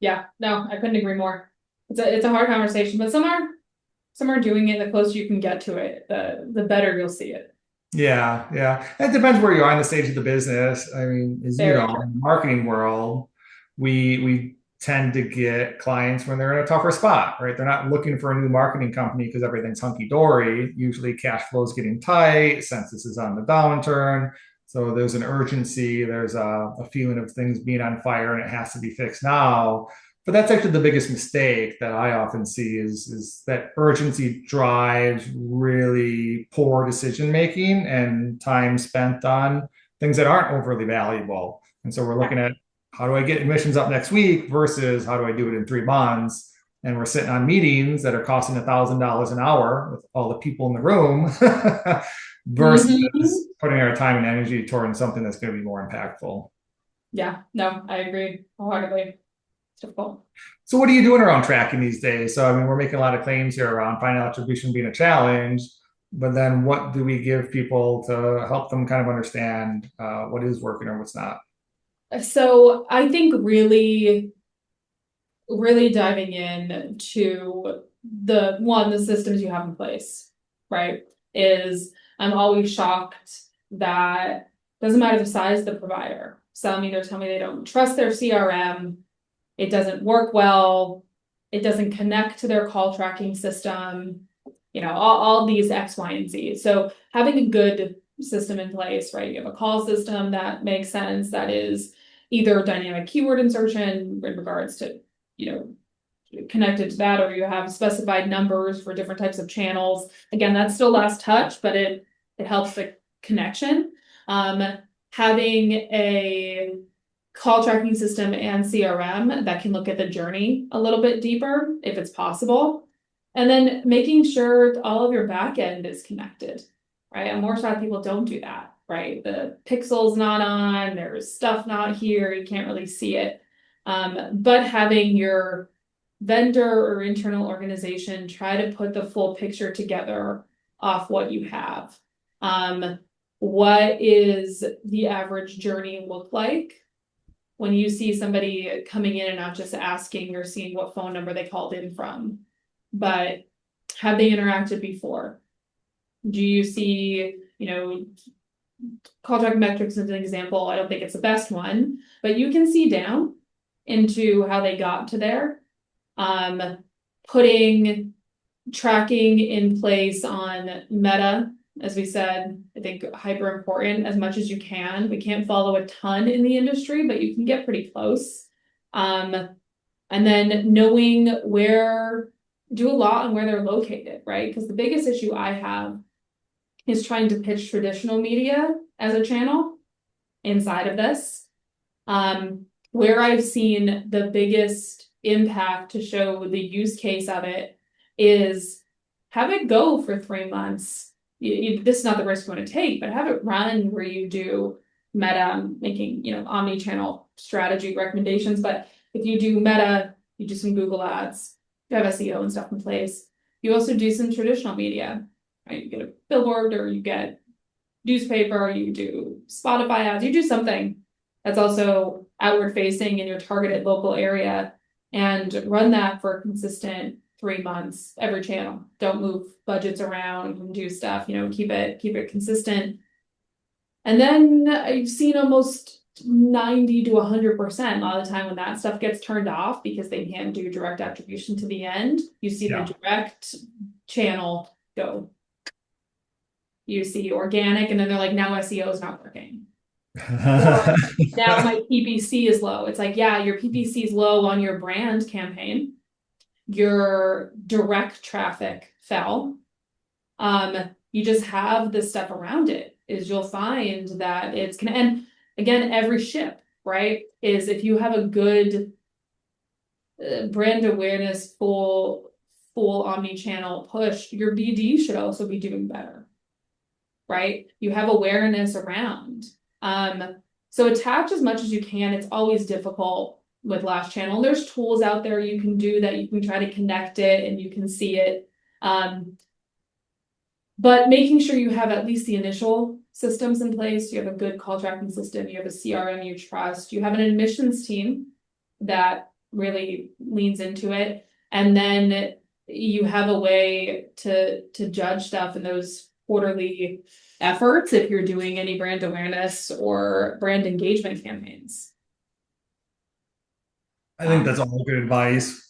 Yeah, no, I couldn't agree more. It's a hard conversation, but some are doing it. The closer you can get to it, the better you'll see it. Yeah, yeah. It depends where you are in the stage of the business. I mean, as you Very know, true. in the marketing world, we tend to get clients when they're in a tougher spot, right? They're not looking for a new marketing company because everything's hunky dory. Usually, cash flow is getting tight, census is on the downturn, so there's an urgency. There's a feeling of things being on fire, and it has to be fixed now. But that's actually the biggest mistake that I often see is that urgency drives really poor decision making and time spent on things that aren't overly valuable. And so we're looking at, how do I get admissions up next week versus how do I do it in 3 months? And we're sitting on meetings that are costing $1,000 an hour with all the people in the room Mhm. versus putting our time and energy towards something that's going to be more impactful. Yeah, no, I agree wholeheartedly. It's difficult. So what are you doing around tracking these days? So I mean, we're making a lot of claims here around final attribution being a challenge, but then what do we give people to help them kind of understand what is working or what's not? So I think really diving in to the systems you have in place, right? Is I'm always shocked that doesn't matter the size of the provider. Some either tell me they don't trust their CRM, it doesn't work well, it doesn't connect to their call tracking system, all these X, Y, and Z. So having a good system in place, right? You have a call system that makes sense, that is either dynamic keyword insertion in regards to, you know, connected to that, or you have specified numbers for different types of channels. Again, that's still last touch, but it helps the connection. Having a call tracking system and CRM that can look at the journey a little bit deeper if it's possible. And then making sure all of your back end is connected, right? And more so people don't do that, right? The pixel's not on, there's stuff not here, you can't really see it. But having your vendor or internal organization try to put the full picture together off what you have. What is the average journey look like? When you see somebody coming in and not just asking or seeing what phone number they called in from, but have they interacted before? Do you see, call track metrics as an example? I don't think it's the best one, but you can see down into how they got to there. Putting tracking in place on Meta, as we said, I think hyper important as much as you can. We can't follow a ton in the industry, but you can get pretty close. And then knowing do a lot on where they're located, right? Because the biggest issue I have is trying to pitch traditional media as a channel inside of this. Where I've seen the biggest impact to show the use case of it is have it go for 3 months. This is not the risk you want to take, but have it run where you do Meta, making omni-channel strategy recommendations. But if you do Meta, you do some Google ads, you have SEO and stuff in place. You also do some traditional media, right? You get a billboard or you get newspaper, you do Spotify ads, you do something that's also outward facing in your targeted local area, and run that for a consistent 3 months every channel. Don't move budgets around and do stuff, keep it consistent. And then I've seen almost 90 to 100% a lot of the time when that stuff gets turned off because they can't do direct attribution to the end, you see the Yeah. direct channel go. You see organic, and then they're like, now SEO is not working. Or now my PPC is low. It's like, yeah, your PPC is low on your brand campaign. Your direct traffic fell. You just have this stuff around it is you'll find that it's gonna, and again, every ship, right, is if you have a good brand awareness, full omni-channel push, your BD should also be doing better, right? You have awareness around. So attach as much as you can. It's always difficult with last channel. There's tools out there you can do that you can try to connect it and you can see it. But making sure you have at least the initial systems in place, you have a good call tracking system, you have a CRM you trust, you have an admissions team that really leans into it, and then you have a way to judge stuff in those quarterly efforts if you're doing any brand awareness or brand engagement campaigns. I think that's all good advice.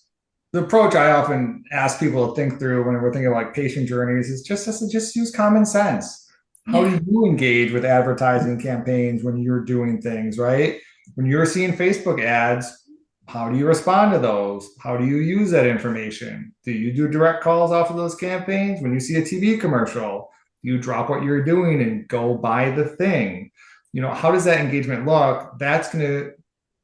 The approach I often ask people to think through when we're thinking like patient journeys is just use common sense. How Yeah. do you engage with advertising campaigns when you're doing things, right? When you're seeing Facebook ads, how do you respond to those? How do you use that information? Do you do direct calls off of those campaigns? When you see a TV commercial, you drop what you're doing and go buy the thing. How does that engagement look? That's going to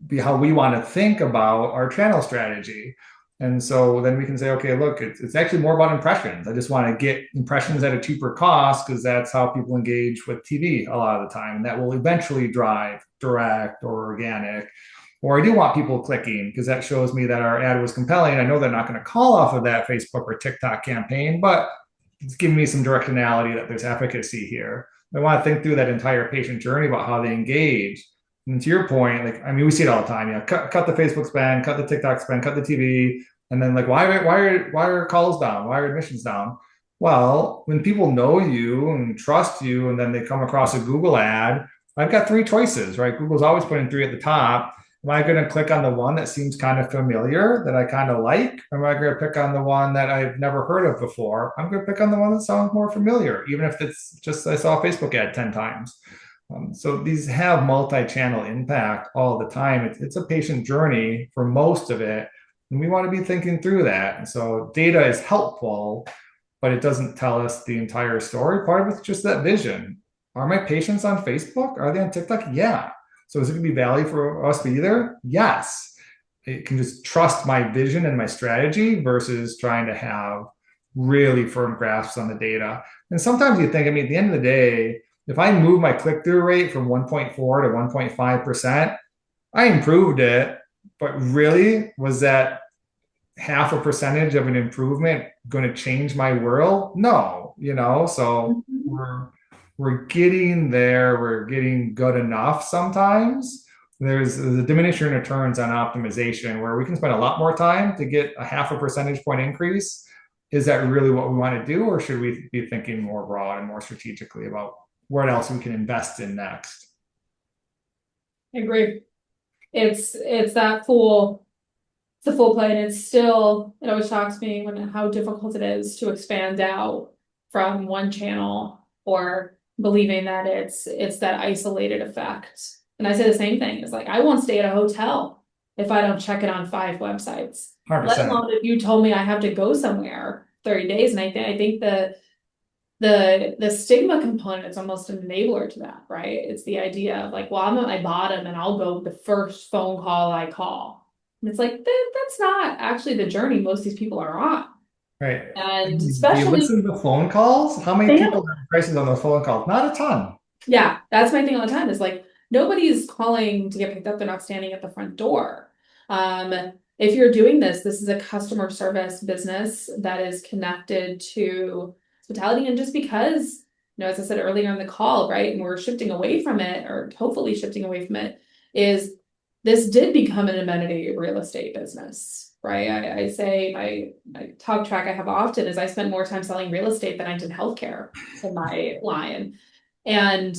be how we want to think about our channel strategy. And so then we can say, okay, look, it's actually more about impressions. I just want to get impressions at a cheaper cost because that's how people engage with TV a lot of the time. And that will eventually drive direct or organic. Or I do want people clicking because that shows me that our ad was compelling. I know they're not going to call off of that Facebook or TikTok campaign, but it's giving me some directionality that there's efficacy here. I want to think through that entire patient journey about how they engage. And to your point, like, I mean, we see it all the time. Yeah, cut the Facebook spend, cut the TikTok spend, cut the TV, and then like, why are calls down? Why are admissions down? Well, when people know you and trust you, and then they come across a Google ad, I've got three choices, right? Google's always putting three at the top. Am I going to click on the one that seems kind of familiar that I kind of like? Or am I going to pick on the one that I've never heard of before? I'm going to pick on the one that sounds more familiar, even if it's just I saw a Facebook ad 10 times. So these have multi-channel impact all the time. It's a patient journey for most of it, and we want to be thinking through that. And so data is helpful, but it doesn't tell us the entire story. Part of it's just that vision. Are my patients on Facebook? Are they on TikTok? Yeah. So is it going to be value for us to be there? Yes. It can just trust my vision and my strategy versus trying to have really firm grasps on the data. And sometimes you think, I mean, at the end of the day, if I move my click-through rate from 1.4 to 1.5%, I improved it, but really, was that half a percentage of an improvement going to change my world? No, so Mhm. we're getting there, we're getting good enough sometimes. There's a diminishing returns on optimization where we can spend a lot more time to get a half a percentage point increase. Is that really what we want to do, or should we be thinking more broad and more strategically about what else we can invest in next? I agree. It's that full it's the full play, and it's still, it always shocks me when how difficult it is to expand out from one channel or believing that it's that isolated effect. And I say the same thing. It's like I won't stay at a hotel if I don't check it on 5 websites. Let 100%. alone if you told me I have to go somewhere 30 days. And I think the stigma component is almost an enabler to that, right? It's the idea of like, well, I'm at my bottom and I'll go the first phone call I call. And it's like, that's not actually the journey most of these people are on. Right. And Do you especially, listen to phone calls? How many they people don't. have prices on those phone calls? Not a ton. Yeah, that's my thing all the time is like, nobody's calling to get picked up. They're not standing at the front door. Um, if you're doing this, this is a customer service business that is connected to hospitality. And just because, as I said earlier in the call, right, and we're shifting away from it, or hopefully shifting away from it, is this did become an amenity real estate business, right? I say my talk track I have often is I spent more time selling real estate than I did healthcare in my line. And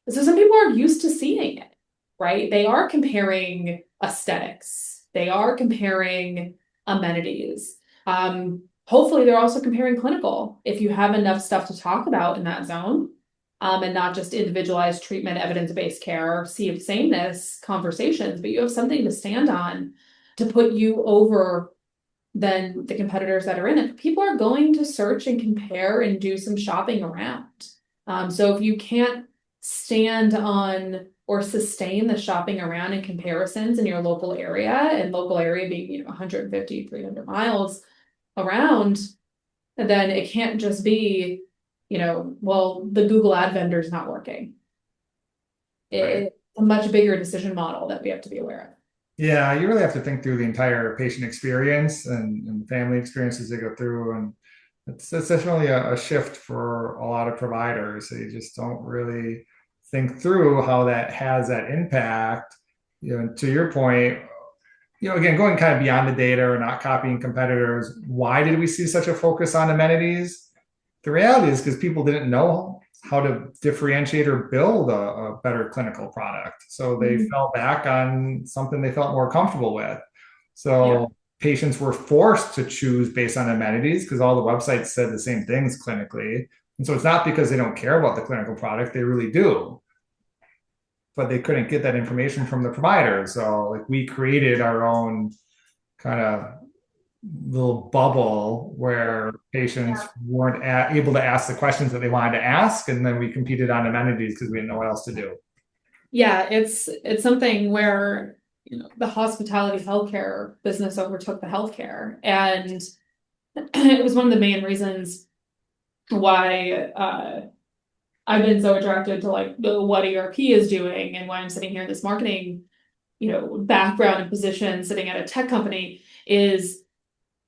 so some people are used to seeing it, right? They are comparing aesthetics. They are comparing amenities. Hopefully they're also comparing clinical. If you have enough stuff to talk about in that zone, and not just individualized treatment, evidence-based care, sea of sameness conversations, but you have something to stand on to put you over than the competitors that are in it. People are going to search and compare and do some shopping around. So if you can't stand on or sustain the shopping around and comparisons in your local area, and local area being, 150, 300 miles around, then it can't just be, well, the Google ad vendor is not working. Right. It's a much bigger decision model that we have to be aware of. Yeah, you really have to think through the entire patient experience and the family experiences they go through. And it's definitely a shift for a lot of providers. They just don't really think through how that has that impact. To your point, again, going kind of beyond the data or not copying competitors, why did we see such a focus on amenities? The reality is because people didn't know how to differentiate or build a better clinical product. So they Mhm. fell back on something they felt more comfortable with. Yeah. So patients were forced to choose based on amenities because all the websites said the same things clinically. And so it's not because they don't care about the clinical product, they really do, but they couldn't get that information from the provider. So like we created our own kind of little bubble where patients weren't able to ask the questions that they wanted to ask, and then we competed on amenities because we didn't know what else to do. Yeah, it's something where, the hospitality healthcare business overtook the healthcare. And it was one of the main reasons why I've been so attracted to like what ERP is doing and why I'm sitting here in this marketing, background and position sitting at a tech company is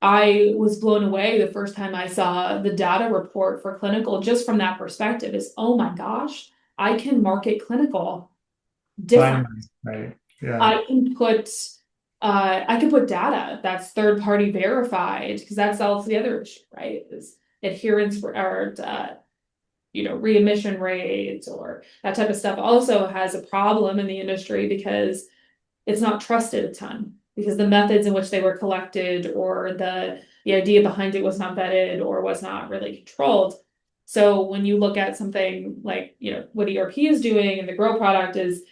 I was blown away the first time I saw the data report for clinical just from that perspective is, oh my gosh, I can market clinical different. Finally, right? Yeah. I can put I can put data that's third party verified because that's also the other issue, right? Is adherence or readmission rates or that type of stuff also has a problem in the industry because it's not trusted a ton because the methods in which they were collected or the idea behind it was not vetted or was not really controlled. So when you look at something like, what ERP is doing and the Grow product is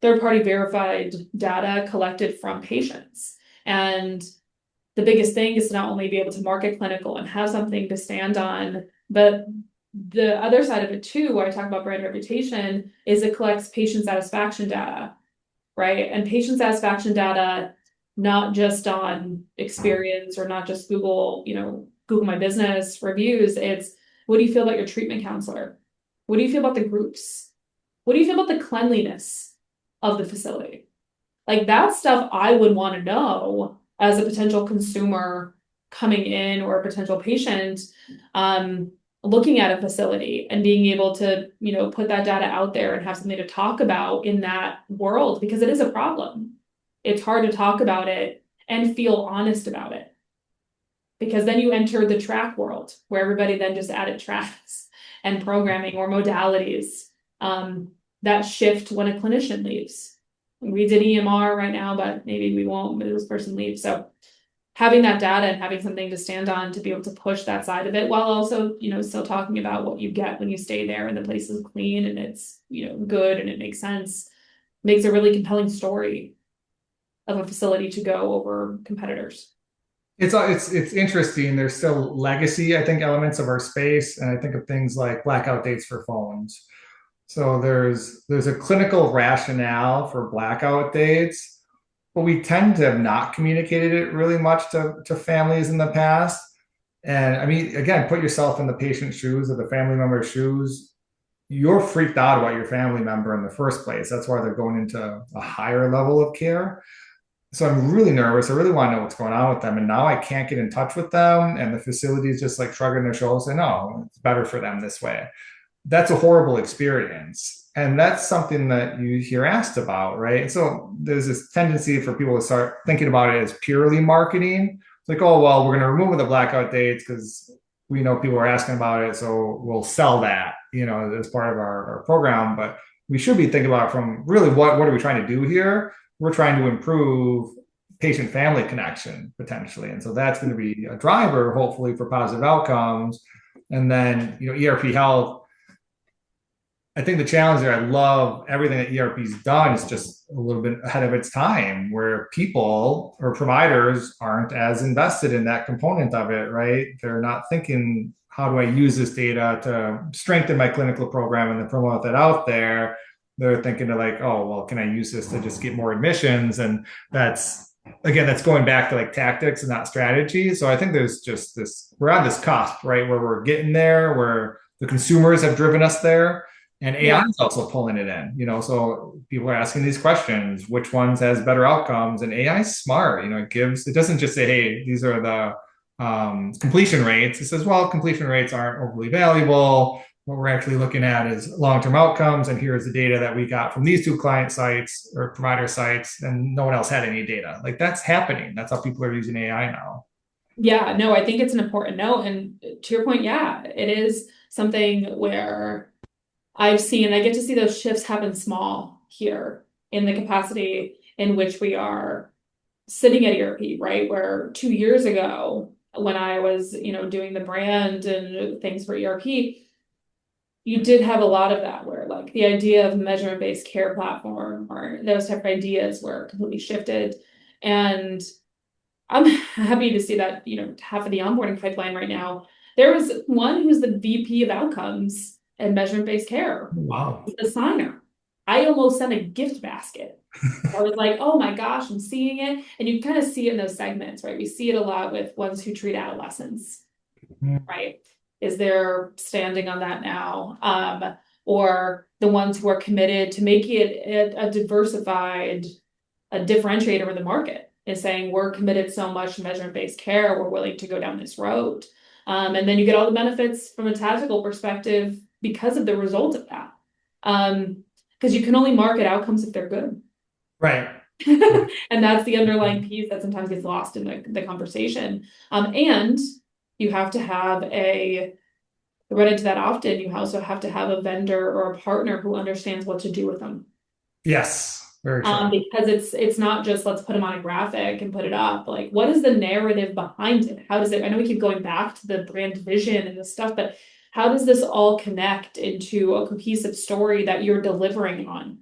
third-party verified data collected from patients. And the biggest thing is to not only be able to market clinical and have something to stand on, but the other side of it too, where I talk about brand reputation, is it collects patient satisfaction data, right? And patient satisfaction data, not just on experience or not just Google, Google My Business reviews. It's what do you feel about your treatment counselor? What do you feel about the groups? What do you feel about the cleanliness of the facility? Like that stuff I would want to know as a potential consumer coming in or a potential patient looking at a facility and being able to, put that data out there and have something to talk about in that world because it is a problem. It's hard to talk about it and feel honest about it because then you enter the track world where everybody then just added tracks and programming or modalities that shift when a clinician leaves. We did EMR right now, but maybe we won't when this person leaves. So having that data and having something to stand on to be able to push that side of it while also, still talking about what you get when you stay there and the place is clean and it's, good and it makes sense, makes a really compelling story of a facility to go over competitors. It's interesting. There's still legacy, I think, elements of our space, and I think of things like blackout dates for phones. So there's a clinical rationale for blackout dates, but we tend to have not communicated it really much to families in the past. And I mean, again, put yourself in the patient's shoes or the family member's shoes. You're freaked out about your family member in the first place. That's why they're going into a higher level of care. So I'm really nervous. I really want to know what's going on with them. And now I can't get in touch with them. And the facility is just like shrugging their shoulders and no, it's better for them this way. That's a horrible experience. And that's something that you hear asked about, right? So there's this tendency for people to start thinking about it as purely marketing. It's like, oh, well, we're going to remove the blackout dates because we know people are asking about it. So we'll sell that, as part of our program. But we should be thinking about it from really what are we trying to do here? We're trying to improve patient family connection potentially. And so that's going to be a driver, hopefully, for positive outcomes. And then, ERP Health, I think the challenge there, I love everything that ERP's done. Is just a little bit ahead of its time, where people or providers aren't as invested in that component of it, right? They're not thinking, how do I use this data to strengthen my clinical program and then promote that out there? They're thinking of like, oh, well, can I use this to just get more admissions? And that's, again, that's going back to like tactics and not strategy. So I think there's just this, we're on this cusp, right? Where we're getting there, where the consumers have driven us there and AI Yeah. is also pulling it in, so people are asking these questions, which ones has better outcomes? And AI is smart, it doesn't just say, hey, these are the completion rates. It says, well, completion rates aren't overly valuable. What we're actually looking at is long-term outcomes. And here's the data that we got from these two client sites or provider sites, and no one else had any data. Like that's happening. That's how people are using AI now. Yeah, no, I think it's an important note. And to your point, yeah, it is something where I get to see those shifts happen small here in the capacity in which we are sitting at ERP, right? Where 2 years ago, when I was, doing the brand and things for ERP, you did have a lot of that where like the idea of measurement-based care platform or those type of ideas were completely shifted. And I'm happy to see that, half of the onboarding pipeline right now. There was one who's the VP of outcomes and measurement-based care, Wow. the signer. I almost sent a gift basket. I was like, oh my gosh, I'm seeing it. And you kind of see it in those segments, right? We see it a lot with ones who treat adolescents, right? Is they're standing on that now. Or the ones who are committed to making it a diversified, a differentiator in the market is saying we're committed so much to measurement-based care, we're willing to go down this road. And then you get all the benefits from a tactical perspective because of the result of that. Because you can only market outcomes if they're good. Right. And that's the underlying piece that sometimes gets lost in the conversation. And you have to have I run into that often. You also have to have a vendor or a partner who understands what to do with them. Yes. Very true. Because it's not just let's put them on a graphic and put it up. Like, what is the narrative behind it? How does it? I know we keep going back to the brand vision and this stuff, but how does this all connect into a cohesive story that you're delivering on?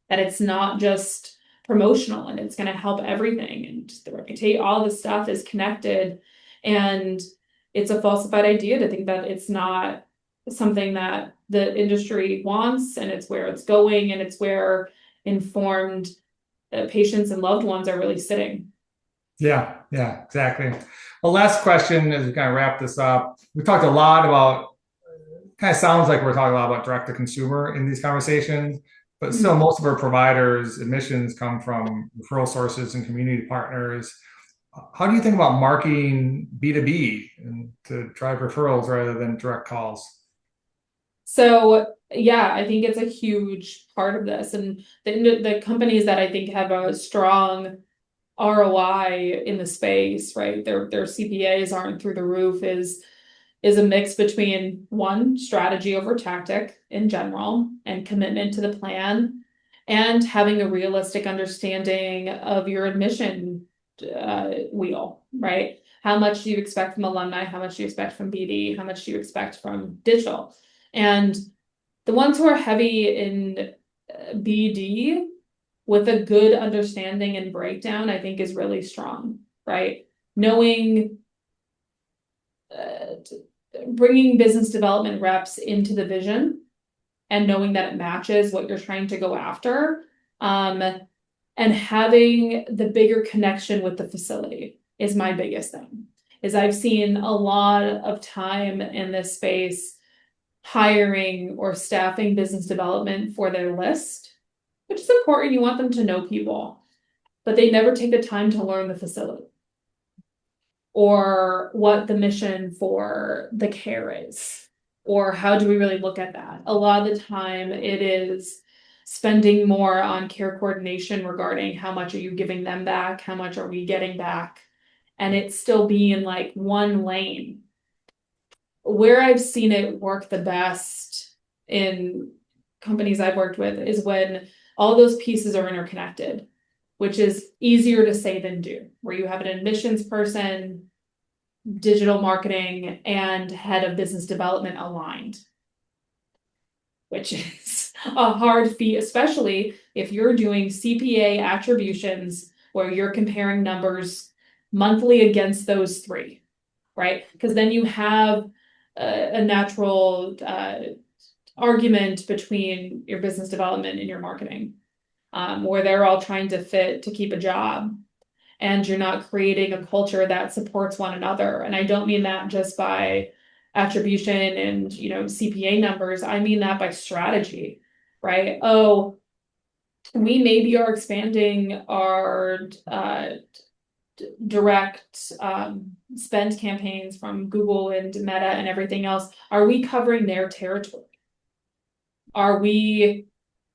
That it's not just promotional and it's going to help everything and just the reputation, all this stuff is connected. And it's a falsified idea to think that it's not something that the industry wants, and it's where it's going, and it's where informed patients and loved ones are really sitting. Yeah, yeah, exactly. Well, last question as we kind of wrap this up. We talked a lot about, kind of sounds like we're talking a lot about direct to consumer in these conversations, but still most of our providers' admissions come from referral sources and community partners. How do you think about marketing B2B and to drive referrals rather than direct calls? So yeah, I think it's a huge part of this, and the companies that I think have a strong ROI in the space, right? Their CPAs aren't through the roof is a mix between one, strategy over tactic in general and commitment to the plan, and having a realistic understanding of your admission wheel, right? How much do you expect from alumni? How much do you expect from BD? How much do you expect from digital? And the ones who are heavy in BD with a good understanding and breakdown, I think is really strong, right? Knowing, bringing business development reps into the vision and knowing that it matches what you're trying to go after, and having the bigger connection with the facility is my biggest thing. Is I've seen a lot of time in this space hiring or staffing business development for their list, which is important. You want them to know people, but they never take the time to learn the facility or what the mission for the care is, or how do we really look at that. A lot of the time it is spending more on care coordination regarding how much are you giving them back, how much are we getting back, and it's still being like one lane. Where I've seen it work the best in companies I've worked with is when all those pieces are interconnected, which is easier to say than do, where you have an admissions person, digital marketing, and head of business development aligned. which is a hard feat, especially if you're doing CPA attributions where you're comparing numbers monthly against those three, right? Because then you have a natural argument between your business development and your marketing, where they're all trying to fit to keep a job, and you're not creating a culture that supports one another. And I don't mean that just by attribution and CPA numbers. I mean that by strategy, right? Oh, we maybe are expanding our direct spend campaigns from Google and Meta and everything else. Are we covering their territory? Are we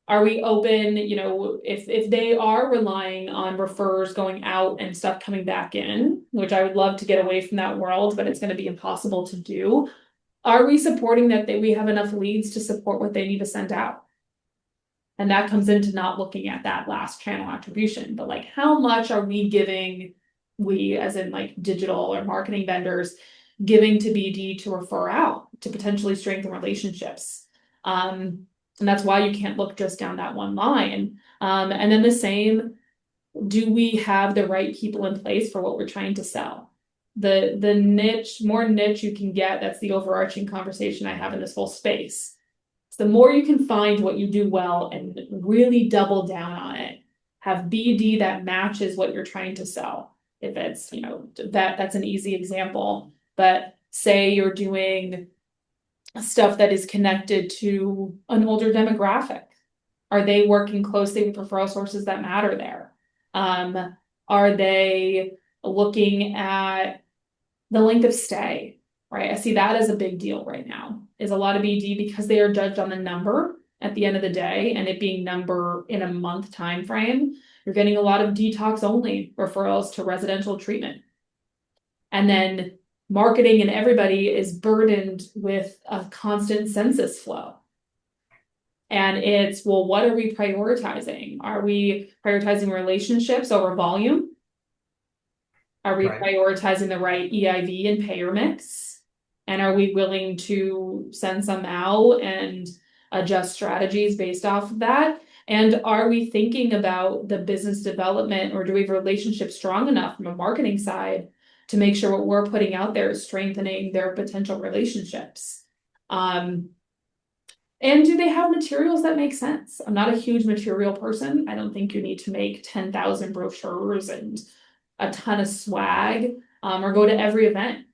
open, if they are relying on referrers going out and stuff coming back in, which I would love to get away from that world, but it's going to be impossible to do. Are we supporting that we have enough leads to support what they need to send out? And that comes into not looking at that last channel attribution, but like how much are we giving, we as in like digital or marketing vendors, giving to BD to refer out to potentially strengthen relationships? And that's why you can't look just down that one line. And then the same, do we have the right people in place for what we're trying to sell? The niche, more niche you can get, that's the overarching conversation I have in this whole space. So the more you can find what you do well and really double down on it, have BD that matches what you're trying to sell. If it's, that's an easy example, but say you're doing stuff that is connected to an older demographic. Are they working closely with referral sources that matter there? Are they looking at the length of stay, right? I see that as a big deal right now, is a lot of BD, because they are judged on the number at the end of the day, and it being number in a month time frame. You're getting a lot of detox only referrals to residential treatment. And then marketing and everybody is burdened with a constant census flow. And it's, well, what are we prioritizing? Are we prioritizing relationships over volume? Are we prioritizing the right EIV and payer mix? And are we willing to send some out and adjust strategies based off of that? And are we thinking about the business development, or do we have relationships strong enough from a marketing side to make sure what we're putting out there is strengthening their potential relationships? And do they have materials that make sense? I'm not a huge material person. I don't think you need to make 10,000 brochures and a ton of swag, or go to every event.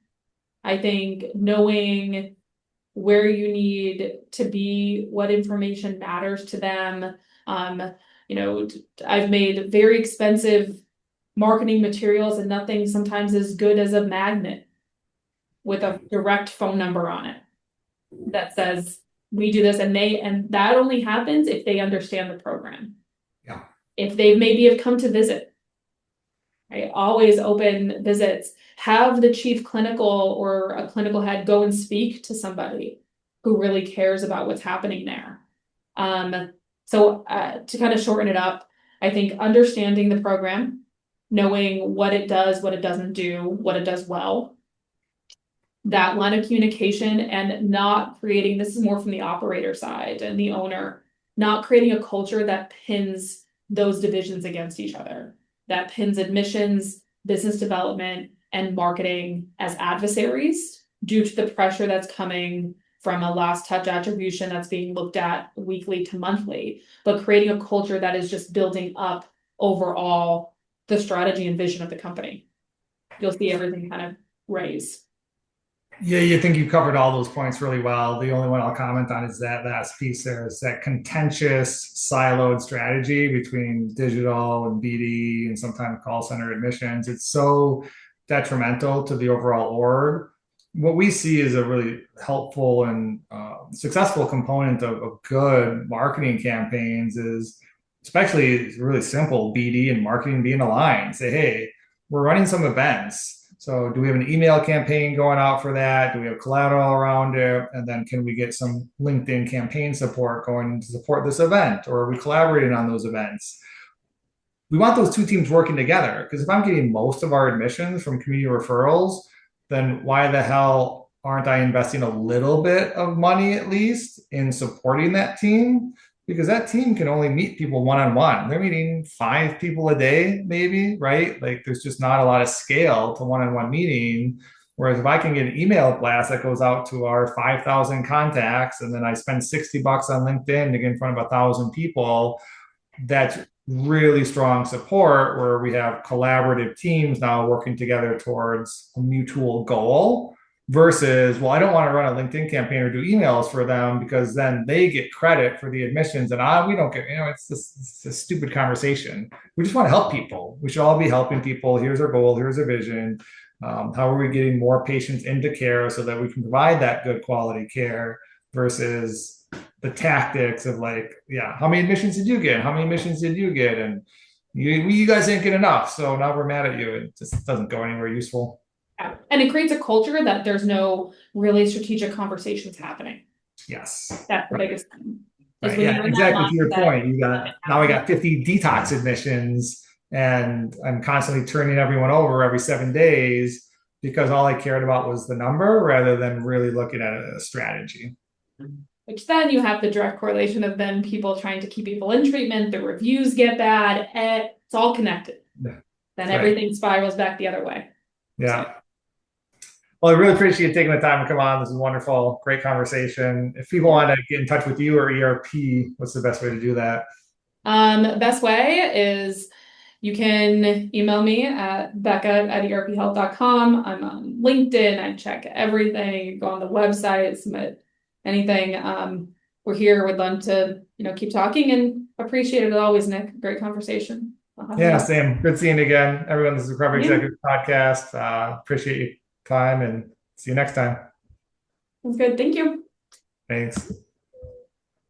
I think knowing where you need to be, what information matters to them. I've made very expensive marketing materials and nothing sometimes as good as a magnet with a direct phone number on it that says we do this, and that only happens if they understand the program. Yeah. If they maybe have come to visit. Right? Always open visits. Have the chief clinical or a clinical head go and speak to somebody who really cares about what's happening there. So to kind of shorten it up, I think understanding the program, knowing what it does, what it doesn't do, what it does well, that line of communication, and not creating, this is more from the operator side and the owner, not creating a culture that pins those divisions against each other, that pins admissions, business development, and marketing as adversaries due to the pressure that's coming from a last touch attribution that's being looked at weekly to monthly, but creating a culture that is just building up overall the strategy and vision of the company. You'll see everything kind of raise. Yeah, you think you covered all those points really well. The only one I'll comment on is that last piece there, is that contentious, siloed strategy between digital and BD and sometimes call center admissions. It's so detrimental to the overall org. What we see is a really helpful and successful component of good marketing campaigns is, especially really simple, BD and marketing being aligned. Say, hey, we're running some events. So do we have an email campaign going out for that? Do we have collateral around it? And then can we get some LinkedIn campaign support going to support this event? Or are we collaborating on those events? We want those two teams working together, because if I'm getting most of our admissions from community referrals, then why the hell aren't I investing a little bit of money at least in supporting that team? Because that team can only meet people one on one. They're meeting 5 people a day, maybe, right? Like there's just not a lot of scale to one on one meeting. Whereas if I can get an email blast that goes out to our 5,000 contacts and then I spend $60 on LinkedIn to get in front of 1,000 people, that's really strong support where we have collaborative teams now working together towards a mutual goal versus, well, I don't want to run a LinkedIn campaign or do emails for them because then they get credit for the admissions and we don't get, it's a stupid conversation. We just want to help people. We should all be helping people. Here's our goal. Here's our vision. How are we getting more patients into care so that we can provide that good quality care versus the tactics of like, yeah, how many admissions did you get? How many admissions did you get? And you guys didn't get enough. So now we're mad at you. It just doesn't go anywhere useful. Yeah. And it creates a culture that there's no really strategic conversations happening. Yes. That's the biggest thing. Right. Yeah, exactly. To your point, now I got 50 detox admissions and I'm constantly turning everyone over every 7 days because all I cared about was the number rather than really looking at a strategy. Which then you have the direct correlation of then people trying to keep people in treatment, the reviews get bad, it's all connected. Yeah. Then everything spirals back the other way. Yeah. Well, I really appreciate you taking the time to come on. This is wonderful. Great conversation. If people want to get in touch with you or ERP, what's the best way to do that? Best way is you can email me at becca@erphealth.com. I'm on LinkedIn. I check everything. Go on the website, submit anything. We're here. We'd love to, keep talking and appreciate it always, Nick. Great conversation. Yeah, same. Good seeing you again. Everyone, this is the Recovery Executive Podcast. Appreciate your time and see you next time. That's good. Thank you. Thanks.